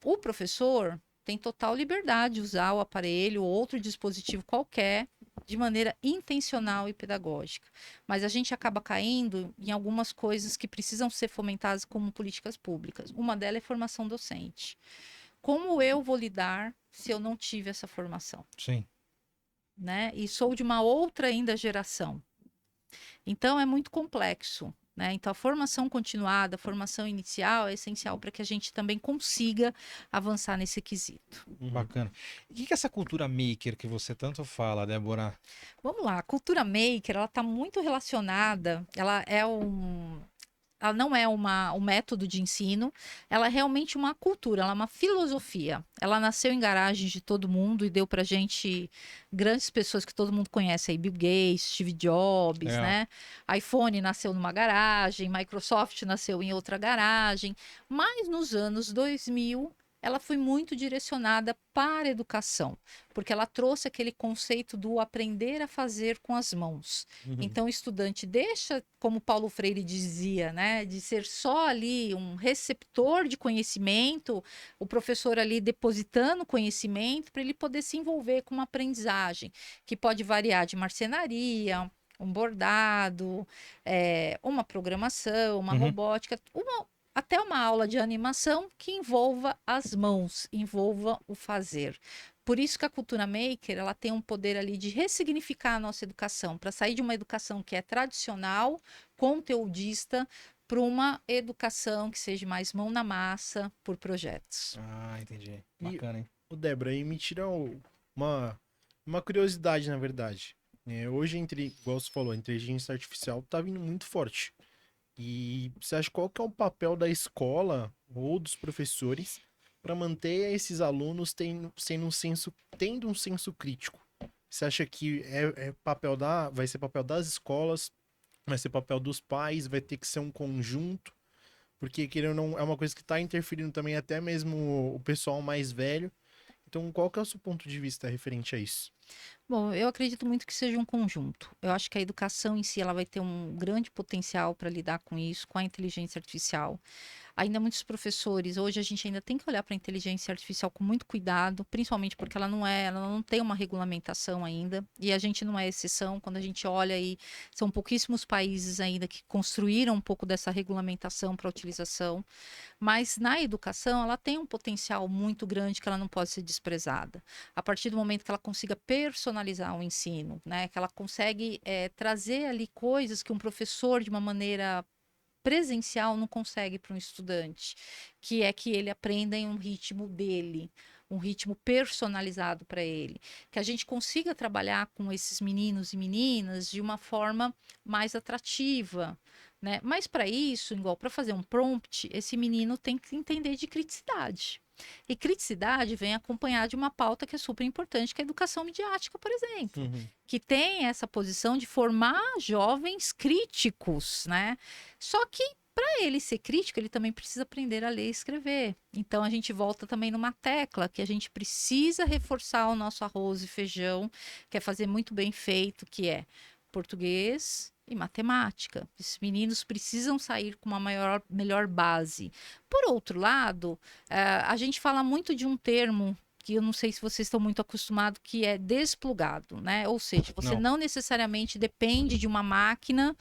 Speaker 3: O professor tem total liberdade de usar o aparelho ou outro dispositivo qualquer de maneira intencional e pedagógica. Mas a gente acaba caindo em algumas coisas que precisam ser fomentadas como políticas públicas. Uma delas é formação docente. Como eu vou lidar se eu não tive essa formação,
Speaker 1: Sim.
Speaker 3: né? E sou de uma outra ainda geração. Então é muito complexo, né? Então a formação continuada, a formação inicial é essencial para que a gente também consiga avançar nesse quesito.
Speaker 1: Bacana. E o que que é essa cultura maker que você tanto fala, Débora?
Speaker 3: Vamos lá, a cultura maker, ela está muito relacionada, ela não é um método de ensino, ela é realmente uma cultura, ela é uma filosofia. Ela nasceu em garagens de todo mundo e deu pra gente grandes pessoas que todo mundo conhece aí, Bill Gates, Steve Jobs,
Speaker 1: É.
Speaker 3: né? iPhone nasceu numa garagem, Microsoft nasceu em outra garagem, mas nos anos 2000 ela foi muito direcionada para a educação, porque ela trouxe aquele conceito do aprender a fazer com as mãos.
Speaker 2: Uhum.
Speaker 3: Então, o estudante deixa, como Paulo Freire dizia, né, de ser só ali um receptor de conhecimento, o professor ali depositando conhecimento para ele poder se envolver com uma aprendizagem, que pode variar de marcenaria, um bordado, uma programação, uma
Speaker 1: Uhum.
Speaker 3: robótica, até uma aula de animação que envolva as mãos, envolva o fazer. Por isso que a cultura maker ela tem um poder ali de ressignificar a nossa educação, para sair de uma educação que é tradicional, conteudista, para uma educação que seja mais mão na massa por projetos.
Speaker 1: Ah, entendi.
Speaker 2: E-
Speaker 1: Bacana, hein?
Speaker 2: Ô, Débora, aí me tira uma curiosidade, na verdade. Hoje, igual você falou, a inteligência artificial tá vindo muito forte. E você acha qual que é o papel da escola ou dos professores para manter esses alunos tendo um senso crítico? Você acha que vai ser papel das escolas, vai ser papel dos pais, vai ter que ser um conjunto? Porque, querendo ou não, é uma coisa que está interferindo também até mesmo o pessoal mais velho. Então, qual que é o seu ponto de vista referente a isso?
Speaker 3: Bom, eu acredito muito que seja um conjunto. Eu acho que a educação em si ela vai ter um grande potencial para lidar com isso, com a inteligência artificial. Ainda muitos professores, hoje a gente ainda tem que olhar para a inteligência artificial com muito cuidado, principalmente porque ela não tem uma regulamentação ainda, e a gente não é exceção. Quando a gente olha aí, são pouquíssimos países ainda que construíram um pouco dessa regulamentação para a utilização. Mas na educação, ela tem um potencial muito grande que ela não pode ser desprezada. A partir do momento que ela consiga personalizar o ensino, né? Que ela consegue trazer ali coisas que um professor, de uma maneira presencial, não consegue para um estudante, que é que ele aprenda em um ritmo dele, um ritmo personalizado para ele, que a gente consiga trabalhar com esses meninos e meninas de uma forma mais atrativa, né? Mas para isso, igual para fazer um prompt, esse menino tem que entender de criticidade. E criticidade vem acompanhada de uma pauta que é super importante, que é a educação midiática, por exemplo, que tem essa posição de formar jovens críticos, né? Só que para ele ser crítico, ele também precisa aprender a ler e escrever. Então a gente volta também numa tecla que a gente precisa reforçar o nosso arroz e feijão, que é fazer muito bem feito, que é português e matemática. Esses meninos precisam sair com uma melhor base. Por outro lado, a gente fala muito de um termo que eu não sei se vocês estão muito acostumados, que é desplugado, né? Ou seja, você não necessariamente depende de uma máquina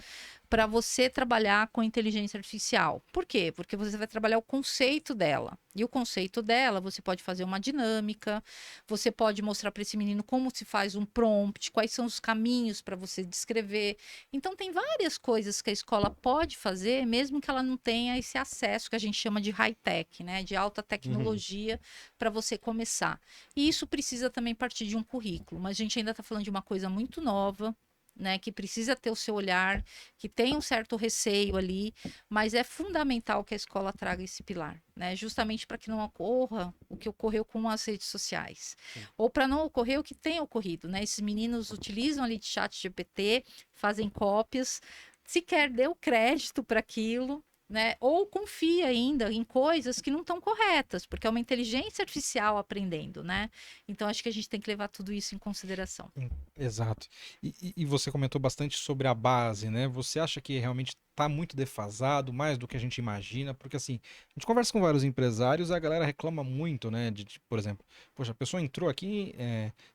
Speaker 3: para você trabalhar com inteligência artificial. Por quê? Porque você vai trabalhar o conceito dela. E o conceito dela, você pode fazer uma dinâmica, você pode mostrar para esse menino como se faz um prompt, quais são os caminhos para você descrever. Então, tem várias coisas que a escola pode fazer, mesmo que ela não tenha esse acesso que a gente chama de high-tech, né? De alta tecnologia, para você começar. E isso precisa também partir de um currículo, mas a gente ainda está falando de uma coisa muito nova, né, que precisa ter o seu olhar, que tem um certo receio ali, mas é fundamental que a escola traga esse pilar, né, justamente para que não ocorra o que ocorreu com as redes sociais, ou para não ocorrer o que tem ocorrido, né, esses meninos utilizam ali de chat GPT, fazem cópias, sequer deu crédito para aquilo, né? Ou confia ainda em coisas que não estão corretas, porque é uma inteligência artificial aprendendo, né? Então acho que a gente tem que levar tudo isso em consideração.
Speaker 1: Exato. E você comentou bastante sobre a base, né? Você acha que realmente está muito defasado, mais do que a gente imagina? Porque assim, a gente conversa com vários empresários, a galera reclama muito, né? Por exemplo, poxa, a pessoa entrou aqui,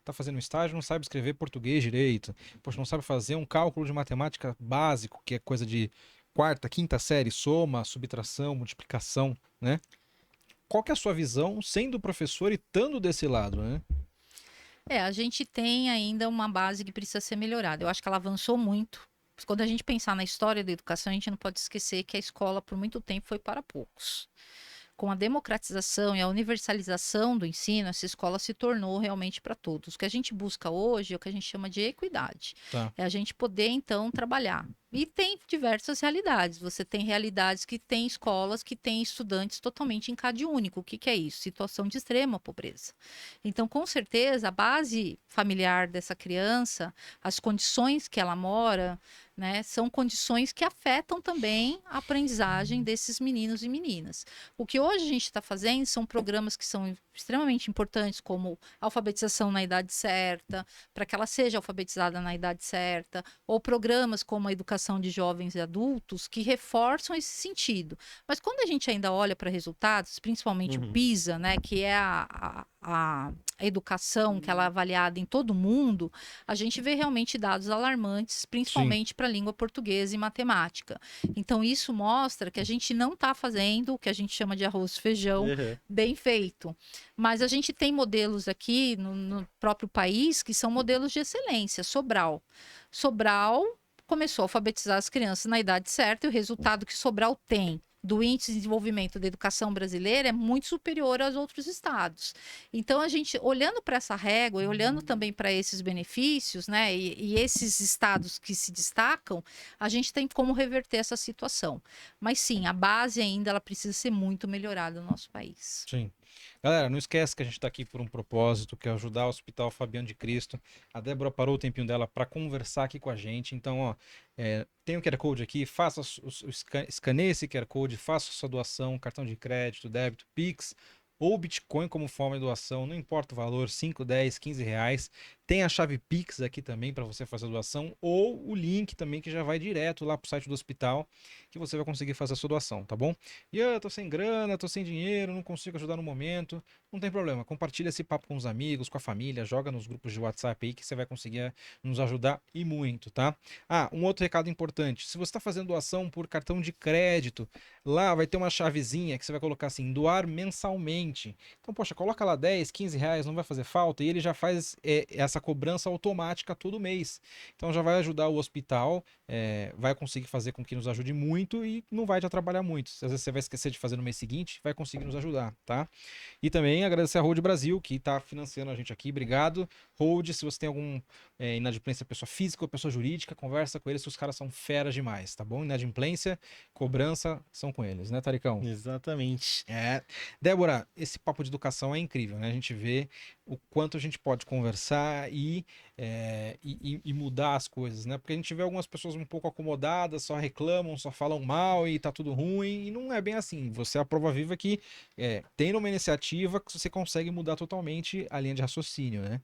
Speaker 1: tá fazendo um estágio, não sabe escrever português direito, poxa, não sabe fazer um cálculo de matemática básico, que é coisa de quarta, quinta série, soma, subtração, multiplicação, né? Qual que é a sua visão, sendo professor e estando desse lado, né?
Speaker 3: A gente tem ainda uma base que precisa ser melhorada. Eu acho que ela avançou muito. Quando a gente pensar na história da educação, a gente não pode esquecer que a escola, por muito tempo, foi para poucos. Com a democratização e a universalização do ensino, essa escola se tornou realmente para todos. O que a gente busca hoje é o que a gente chama de equidade.
Speaker 1: Tá.
Speaker 3: É a gente poder, então, trabalhar. E tem diversas realidades. Você tem realidades que tem escolas que têm estudantes totalmente em CAD único. O que é isso? Situação de extrema pobreza. Então, com certeza, a base familiar dessa criança, as condições que ela mora, né, são condições que afetam também a aprendizagem desses meninos e meninas. O que hoje a gente está fazendo são programas que são extremamente importantes, como alfabetização na idade certa, para que ela seja alfabetizada na idade certa, ou programas como a educação de jovens e adultos, que reforçam esse sentido. Mas quando a gente ainda olha para resultados, principalmente o PISA, né, que é a educação que ela é avaliada em todo mundo, a gente vê realmente dados alarmantes, principalmente para a língua portuguesa e matemática. Então, isso mostra que a gente não está fazendo o que a gente chama de arroz e feijão bem feito. Mas a gente tem modelos aqui no próprio país que são modelos de excelência. Sobral começou a alfabetizar as crianças na idade certa e o resultado que Sobral tem do índice de desenvolvimento da educação brasileira é muito superior aos outros estados. Então, a gente, olhando para essa régua e olhando também para esses benefícios, né, e esses estados que se destacam, a gente tem como reverter essa situação. Mas sim, a base ainda ela precisa ser muito melhorada no nosso país.
Speaker 1: Sim. Galera, não esquece que a gente está aqui por um propósito, que é ajudar o Hospital Fabiano de Cristo. A Débora parou o tempinho dela para conversar aqui com a gente. Então, ó, tem o QR Code aqui, escaneie esse QR Code, faça sua doação, cartão de crédito, débito, Pix ou Bitcoin como forma de doação, não importa o valor, 5, 10, 15 reais. Tem a chave Pix aqui também para você fazer a doação, ou o link também que já vai direto lá para o site do hospital, que você vai conseguir fazer a sua doação, tá bom? E eu tô sem grana, tô sem dinheiro, não consigo ajudar no momento, não tem problema, compartilha esse papo com os amigos, com a família, joga nos grupos de WhatsApp aí que você vai conseguir nos ajudar e muito, tá? Ah, um outro recado importante, se você está fazendo doação por cartão de crédito, lá vai ter uma chavezinha que você vai colocar assim, doar mensalmente. Então, poxa, coloca lá 10, 15 reais, não vai fazer falta, e ele já faz essa cobrança automática todo mês. Então já vai ajudar o hospital, vai conseguir fazer com que nos ajude muito e não vai te atrapalhar muito. Às vezes você vai esquecer de fazer no mês seguinte, vai conseguir nos ajudar, tá? E também agradecer a Hold Brasil, que está financiando a gente aqui. Obrigado. Hold, se você tem algum inadimplência, pessoa física ou pessoa jurídica, conversa com eles, que os caras são feras demais, tá bom? Inadimplência, cobrança, são com eles, né, Taricão?
Speaker 2: Exatamente.
Speaker 1: Débora, esse papo de educação é incrível, né? A gente vê o quanto a gente pode conversar e mudar as coisas, né? Porque a gente vê algumas pessoas um pouco acomodadas, só reclamam, só falam mal e tá tudo ruim, e não é bem assim. Você é a prova viva que tem uma iniciativa que você consegue mudar totalmente a linha de raciocínio, né?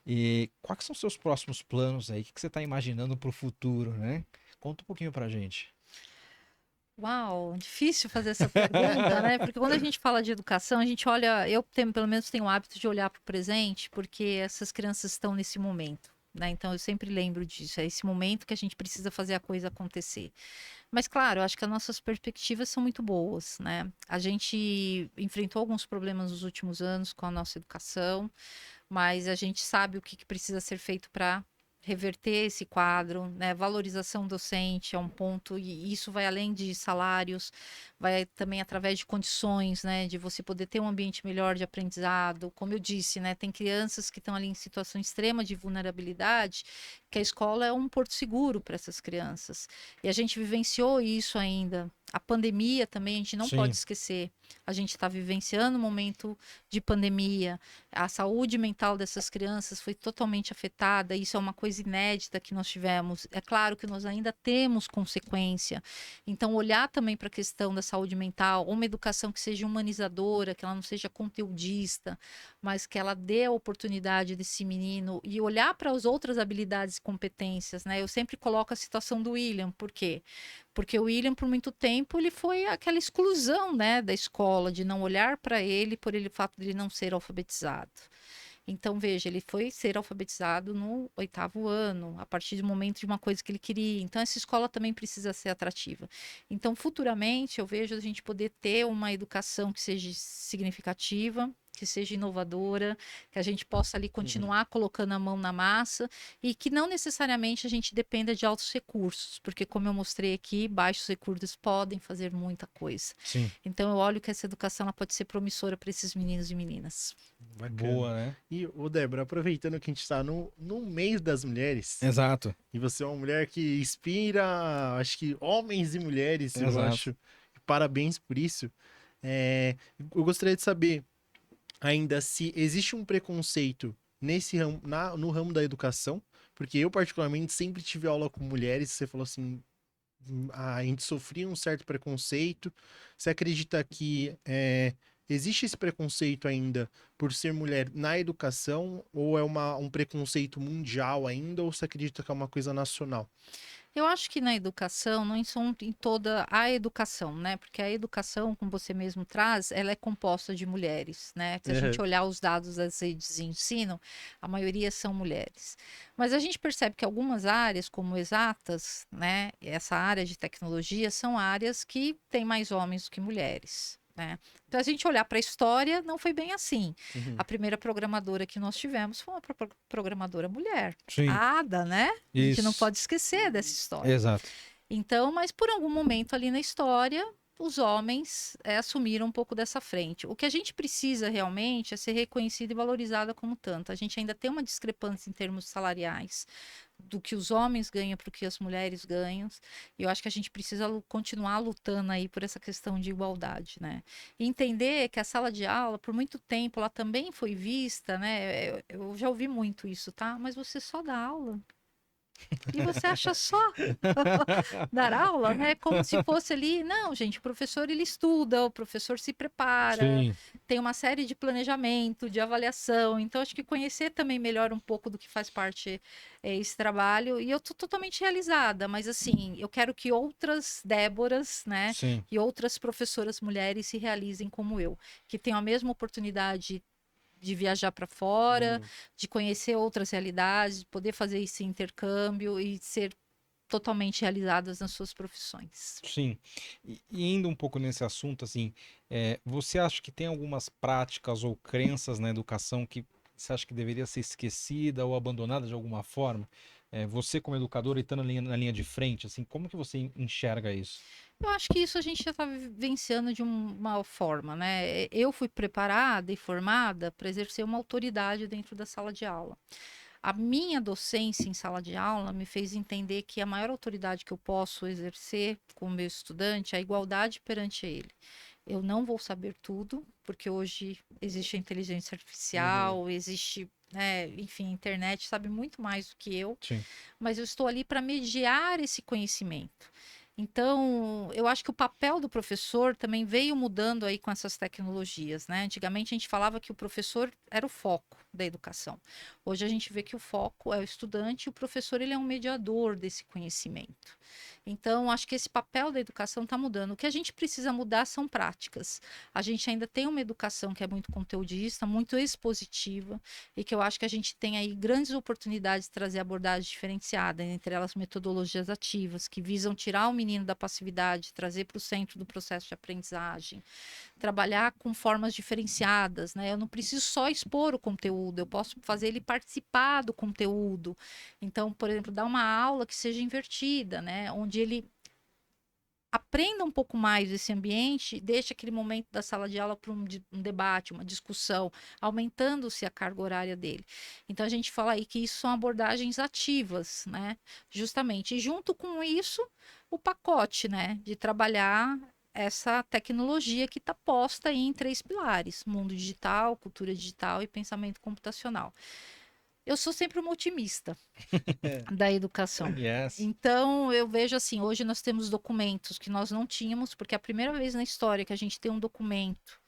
Speaker 1: E quais são os seus próximos planos aí? O que você tá imaginando pro futuro, né? Conta um pouquinho pra gente.
Speaker 3: Uau, difícil fazer essa pergunta, né? Porque quando a gente fala de educação, a gente olha, pelo menos tenho o hábito de olhar para o presente, porque essas crianças estão nesse momento. né? Então eu sempre lembro disso, é esse momento que a gente precisa fazer a coisa acontecer. Mas claro, eu acho que as nossas perspectivas são muito boas, né? A gente enfrentou alguns problemas nos últimos anos com a nossa educação, mas a gente sabe o que precisa ser feito para reverter esse quadro, né? Valorização docente é um ponto, e isso vai além de salários, vai também através de condições, né? De você poder ter um ambiente melhor de aprendizado. Como eu disse, né? Tem crianças que estão ali em situação extrema de vulnerabilidade, que a escola é um porto seguro para essas crianças. E a gente vivenciou isso ainda. A pandemia também, a gente não pode esquecer. A gente está vivenciando um momento de pandemia. A saúde mental dessas crianças foi totalmente afetada. Isso é uma coisa inédita que nós tivemos. É claro que nós ainda temos consequência. Então, olhar também para a questão da saúde mental, uma educação que seja humanizadora, que ela não seja conteudista, mas que ela dê a oportunidade desse menino e olhar para as outras habilidades e competências, né? Eu sempre coloco a situação do William. Por quê? Porque o William, por muito tempo, ele foi aquela exclusão, né, da escola, de não olhar para ele por ele fato de ele não ser alfabetizado. Então, veja, ele foi ser alfabetizado no 8º ano, a partir do momento de uma coisa que ele queria. Então, essa escola também precisa ser atrativa. Então, futuramente, eu vejo a gente poder ter uma educação que seja significativa, que seja inovadora, que a gente possa ali continuar colocando a mão na massa e que não necessariamente a gente dependa de altos recursos, porque como eu mostrei aqui, baixos recursos podem fazer muita coisa.
Speaker 1: Sim.
Speaker 3: Então eu olho que essa educação ela pode ser promissora para esses meninos e meninas.
Speaker 2: Bacana.
Speaker 1: Boa, né?
Speaker 2: E, ô Débora, aproveitando que a gente está no mês das mulheres,
Speaker 1: Exato.
Speaker 2: e você é uma mulher que inspira, acho que homens e mulheres, eu
Speaker 1: Exato.
Speaker 2: acho. Parabéns por isso. Eu gostaria de saber ainda se existe um preconceito nesse ramo, no ramo da educação, porque eu particularmente sempre tive aula com mulheres, você falou assim, a gente sofria um certo preconceito. Você acredita que existe esse preconceito ainda por ser mulher na educação, ou é um preconceito mundial ainda, ou você acredita que é uma coisa nacional?
Speaker 3: Eu acho que na educação, não são em toda a educação, né? Porque a educação, como você mesmo traz, ela é composta de mulheres, né? Se a gente olhar os dados das redes de ensino, a maioria são mulheres. Mas a gente percebe que algumas áreas, como exatas, né? Essa área de tecnologia, são áreas que têm mais homens do que mulheres. Né? Então, a gente olhar para a história, não foi bem assim. A primeira programadora que nós tivemos foi uma programadora mulher,
Speaker 1: Sim.
Speaker 3: a Ada, né? A gente não
Speaker 1: Isso.
Speaker 3: pode esquecer dessa história.
Speaker 1: Exato.
Speaker 3: Então, mas por algum momento ali na história, os homens assumiram um pouco dessa frente. O que a gente precisa realmente é ser reconhecida e valorizada como tanto. A gente ainda tem uma discrepância em termos salariais do que os homens ganham para o que as mulheres ganham. E eu acho que a gente precisa continuar lutando aí por essa questão de igualdade, né? E entender que a sala de aula, por muito tempo, ela também foi vista, né? Eu já ouvi muito isso, tá? Mas você só dá aula. E você acha só dar aula, né? Como se fosse ali. Não, gente, o professor ele estuda, o professor se prepara,
Speaker 1: Sim.
Speaker 3: tem uma série de planejamento, de avaliação. Então, acho que conhecer também melhor um pouco do que faz parte esse trabalho. E eu tô totalmente realizada, mas assim, eu quero que outras Déboras, né?
Speaker 1: Sim.
Speaker 3: E outras professoras mulheres se realizem como eu, que tenham a mesma oportunidade de viajar para fora, de conhecer outras realidades, de poder fazer esse intercâmbio e ser totalmente realizadas nas suas profissões.
Speaker 1: Sim. E indo um pouco nesse assunto, assim, você acha que tem algumas práticas ou crenças na educação que você acha que deveria ser esquecida ou abandonada de alguma forma? Você como educadora e estando na linha de frente, assim, como que você enxerga isso?
Speaker 3: Eu acho que isso a gente já está vivenciando de uma forma, né? Eu fui preparada e formada para exercer uma autoridade dentro da sala de aula. A minha docência em sala de aula me fez entender que a maior autoridade que eu posso exercer com o meu estudante é a igualdade perante ele. Eu não vou saber tudo, porque hoje existe a inteligência artificial, existe, né, enfim, a internet sabe muito mais do que eu.
Speaker 1: Sim.
Speaker 3: Mas eu estou ali para mediar esse conhecimento. Então, eu acho que o papel do professor também veio mudando aí com essas tecnologias, né? Antigamente a gente falava que o professor era o foco. da educação. Hoje a gente vê que o foco é o estudante e o professor ele é um mediador desse conhecimento. Então, acho que esse papel da educação está mudando. O que a gente precisa mudar são práticas. A gente ainda tem uma educação que é muito conteudista, muito expositiva, e que eu acho que a gente tem aí grandes oportunidades de trazer abordagem diferenciada, entre elas metodologias ativas, que visam tirar o menino da passividade, trazer para o centro do processo de aprendizagem, trabalhar com formas diferenciadas, né? Eu não preciso só expor o conteúdo, eu posso fazer ele participar do conteúdo. Então, por exemplo, dar uma aula que seja invertida, né? Onde ele aprenda um pouco mais desse ambiente, deixa aquele momento da sala de aula para um debate, uma discussão, aumentando-se a carga horária dele. Então, a gente fala aí que isso são abordagens ativas, né? Justamente. E junto com isso, o pacote, né? De trabalhar essa tecnologia que está posta aí em 3 pilares: mundo digital, cultura digital e pensamento computacional. Eu sou sempre uma otimista da educação.
Speaker 1: Yes.
Speaker 3: Então, eu vejo assim, hoje nós temos documentos que nós não tínhamos, porque é a primeira vez na história que a gente tem um documento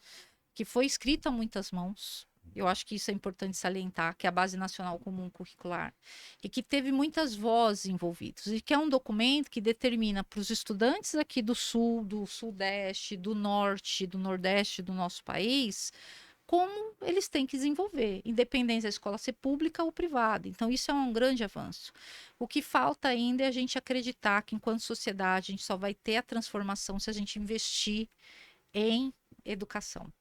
Speaker 3: que foi escrito a muitas mãos. Eu acho que isso é importante salientar, que é a Base Nacional Comum Curricular, e que teve muitas vozes envolvidas, e que é um documento que determina para os estudantes aqui do Sul, do Sudeste, do Norte, do Nordeste do nosso país, como eles têm que desenvolver, independente da escola ser pública ou privada. Então, isso é um grande avanço. O que falta ainda é a gente acreditar que, enquanto sociedade, a gente só vai ter a transformação se a gente investir em educação.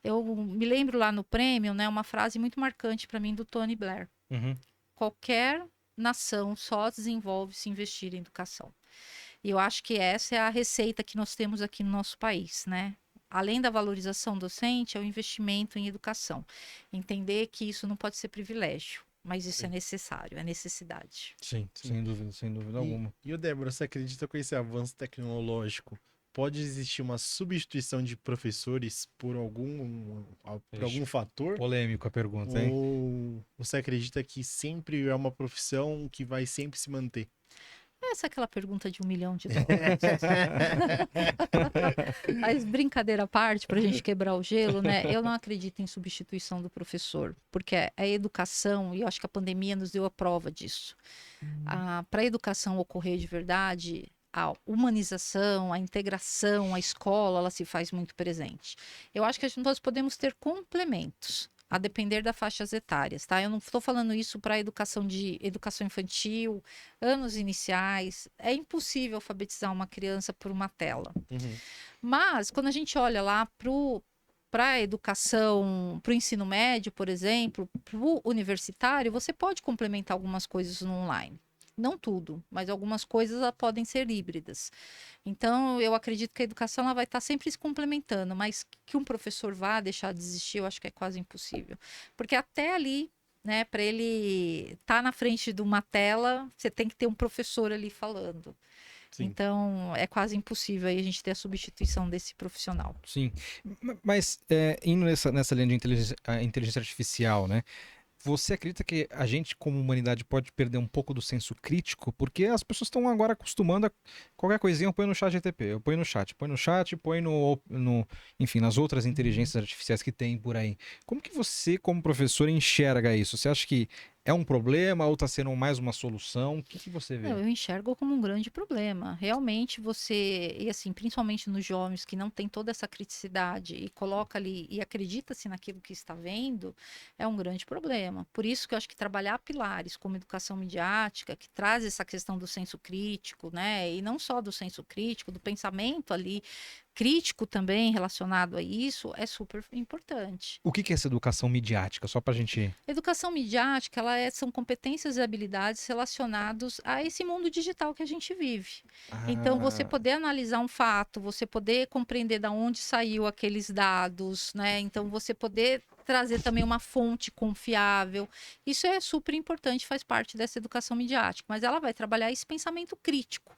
Speaker 3: Eu me lembro lá no prêmio, né, uma frase muito marcante para mim do Tony Blair.
Speaker 1: Uhum.
Speaker 3: Qualquer nação só desenvolve se investir em educação. E eu acho que essa é a receita que nós temos aqui no nosso país, né? Além da valorização docente, é o investimento em educação. Entender que isso não pode ser privilégio, mas isso é necessário, é necessidade.
Speaker 1: Sim, sem dúvida alguma.
Speaker 2: E o Débora, você acredita que com esse avanço tecnológico pode existir uma substituição de professores por algum fator?
Speaker 1: Polêmico a pergunta, hein?
Speaker 2: Ou você acredita que sempre é uma profissão que vai sempre se manter?
Speaker 3: Essa é aquela pergunta de $1 milhão. Mas brincadeira à parte, para a gente quebrar o gelo, né? Eu não acredito em substituição do professor, porque a educação, e eu acho que a pandemia nos deu a prova disso. Para a educação ocorrer de verdade, a humanização, a integração, a escola, ela se faz muito presente. Eu acho que nós podemos ter complementos, a depender das faixas etárias, tá? Eu não estou falando isso para educação infantil, anos iniciais. É impossível alfabetizar uma criança por uma tela.
Speaker 2: Uhum.
Speaker 3: Mas, quando a gente olha lá para a educação, para o ensino médio, por exemplo, para o universitário, você pode complementar algumas coisas no online. Não tudo, mas algumas coisas podem ser híbridas. Então, eu acredito que a educação ela vai estar sempre se complementando, mas que um professor vá deixar de existir, eu acho que é quase impossível. Porque até ali, né, para ele estar na frente de uma tela, você tem que ter um professor ali falando.
Speaker 2: Sim.
Speaker 3: Então, é quase impossível aí a gente ter a substituição desse profissional.
Speaker 1: Sim. Mas indo nessa linha de inteligência artificial, né? Você acredita que a gente, como humanidade, pode perder um pouco do senso crítico? Porque as pessoas estão agora acostumando a qualquer coisinha, eu ponho no chat GTP, eu ponho no chat, põe enfim, nas outras inteligências artificiais que tem por aí. Como que você, como professor, enxerga isso? Você acha que é um problema ou está sendo mais uma solução? O que você vê?
Speaker 3: Eu enxergo como um grande problema. Realmente e assim, principalmente nos jovens que não têm toda essa criticidade e coloca ali e acredita-se naquilo que está vendo, é um grande problema. Por isso que eu acho que trabalhar pilares como educação midiática, que traz essa questão do senso crítico, né? E não só do senso crítico, do pensamento ali crítico também relacionado a isso, é super importante.
Speaker 1: O que é essa educação midiática? Só para a gente...
Speaker 3: Educação midiática, são competências e habilidades relacionadas a esse mundo digital que a gente vive. Então, você poder analisar um fato, você poder compreender de onde saiu aqueles dados, né? Então, você poder trazer também uma fonte confiável. Isso é super importante, faz parte dessa educação midiática, mas ela vai trabalhar esse pensamento crítico.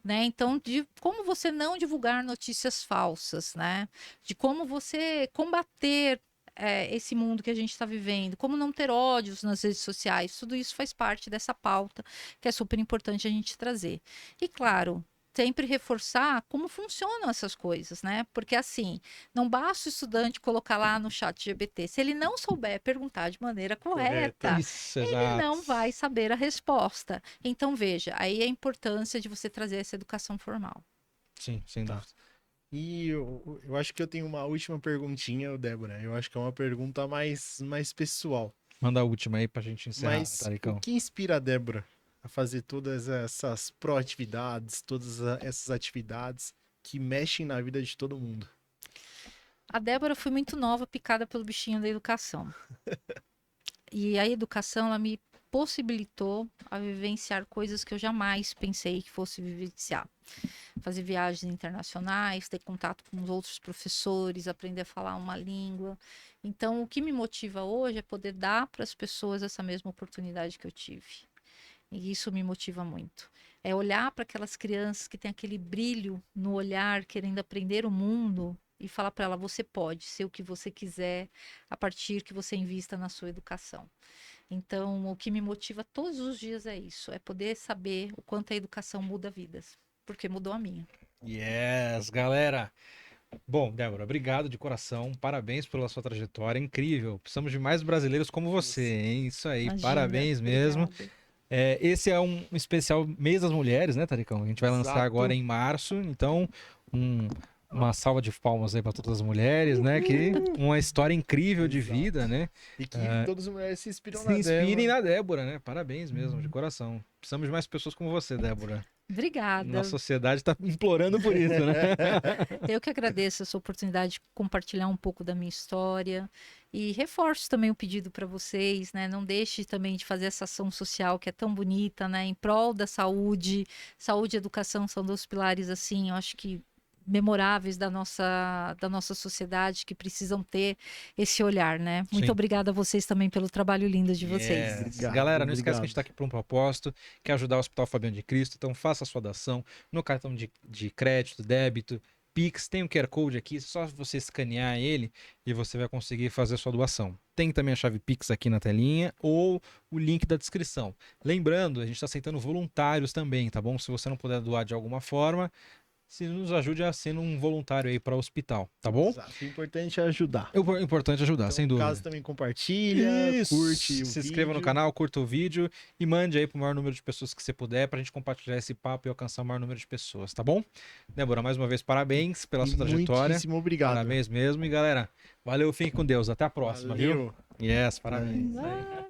Speaker 3: Né? Então, de como você não divulgar notícias falsas, né? De como você combater esse mundo que a gente está vivendo, como não ter ódios nas redes sociais, tudo isso faz parte dessa pauta que é super importante a gente trazer. E claro, sempre reforçar como funcionam essas coisas, né? Porque assim, não basta o estudante colocar lá no chat GPT. Se ele não souber perguntar de maneira correta,
Speaker 1: Isso,
Speaker 3: ele
Speaker 1: exato.
Speaker 3: não vai saber a resposta. Então, veja, aí a importância de você trazer essa educação formal.
Speaker 1: Sim, sem
Speaker 2: Tá.
Speaker 1: dúvida.
Speaker 2: E eu acho que eu tenho uma última perguntinha, Débora. Eu acho que é uma pergunta mais pessoal.
Speaker 1: Manda a última aí pra gente encerrar,
Speaker 2: Mas
Speaker 1: Taricão.
Speaker 2: o que inspira a Débora a fazer todas essas proatividades, essas atividades que mexem na vida de todo mundo?
Speaker 3: A Débora foi muito nova, picada pelo bichinho da educação. E a educação, ela me possibilitou a vivenciar coisas que eu jamais pensei que fosse vivenciar. Fazer viagens internacionais, ter contato com os outros professores, aprender a falar uma língua. Então, o que me motiva hoje é poder dar para as pessoas essa mesma oportunidade que eu tive. E isso me motiva muito. É olhar para aquelas crianças que têm aquele brilho no olhar, querendo aprender o mundo, e falar para ela: você pode ser o que você quiser a partir que você invista na sua educação. Então, o que me motiva todos os dias é isso: é poder saber o quanto a educação muda vidas, porque mudou a minha.
Speaker 1: Yes, galera. Bom, Débora, obrigado de coração. Parabéns pela sua trajetória, incrível. Precisamos de mais brasileiros como você, hein? Isso aí,
Speaker 3: Imagina,
Speaker 1: parabéns mesmo.
Speaker 3: obrigada.
Speaker 1: Esse é um especial Mês das Mulheres, né, Taricão? A gente vai lançar
Speaker 2: Exato.
Speaker 1: agora em março, então uma salva de palmas aí para todas as mulheres, né? Que uma história incrível de
Speaker 2: Exato.
Speaker 1: vida, né?
Speaker 2: E que todas as mulheres se inspiram
Speaker 1: Se
Speaker 2: na
Speaker 1: inspirem
Speaker 2: Débora.
Speaker 1: na Débora, né? Parabéns mesmo, de coração. Precisamos de mais pessoas como você, Débora.
Speaker 3: Obrigada.
Speaker 1: Nossa sociedade está implorando por isso, né?
Speaker 3: Eu que agradeço essa oportunidade de compartilhar um pouco da minha história e reforço também o pedido para vocês, né? Não deixe também de fazer essa ação social que é tão bonita, né? Em prol da saúde. Saúde e educação são dois pilares, assim, eu acho que memoráveis da nossa sociedade, que precisam ter esse olhar, né? Muito
Speaker 1: Sim.
Speaker 3: obrigada a vocês também pelo trabalho lindo de vocês.
Speaker 1: Yes.
Speaker 2: Obrigado,
Speaker 1: Galera, não esquece que a
Speaker 2: obrigado.
Speaker 1: gente está aqui para um propósito, que é ajudar o Hospital Fabiano de Cristo. Então faça a sua doação no cartão de crédito, débito, Pix. Tem um QR Code aqui, só você escanear ele e você vai conseguir fazer a sua doação. Tem também a chave Pix aqui na telinha ou o link da descrição. Lembrando, a gente está aceitando voluntários também, tá bom? Se você não puder doar de alguma forma, se nos ajude a ser um voluntário aí para o hospital, tá bom?
Speaker 2: Exato. O importante é ajudar.
Speaker 1: É importante ajudar,
Speaker 2: Então,
Speaker 1: sem
Speaker 2: no
Speaker 1: dúvida.
Speaker 2: caso, também compartilha,
Speaker 1: Isso.
Speaker 2: curte o
Speaker 1: Se inscreva no
Speaker 2: vídeo.
Speaker 1: canal, curta o vídeo e mande aí pro maior número de pessoas que você puder pra gente compartilhar esse papo e alcançar o maior número de pessoas, tá bom? Débora, mais uma vez, parabéns pela
Speaker 2: E
Speaker 1: sua trajetória.
Speaker 2: muitíssimo obrigado.
Speaker 1: Parabéns mesmo. E galera, valeu, fique com Deus. Até a próxima, viu?
Speaker 2: Valeu.
Speaker 1: Yes, parabéns.
Speaker 3: Ah.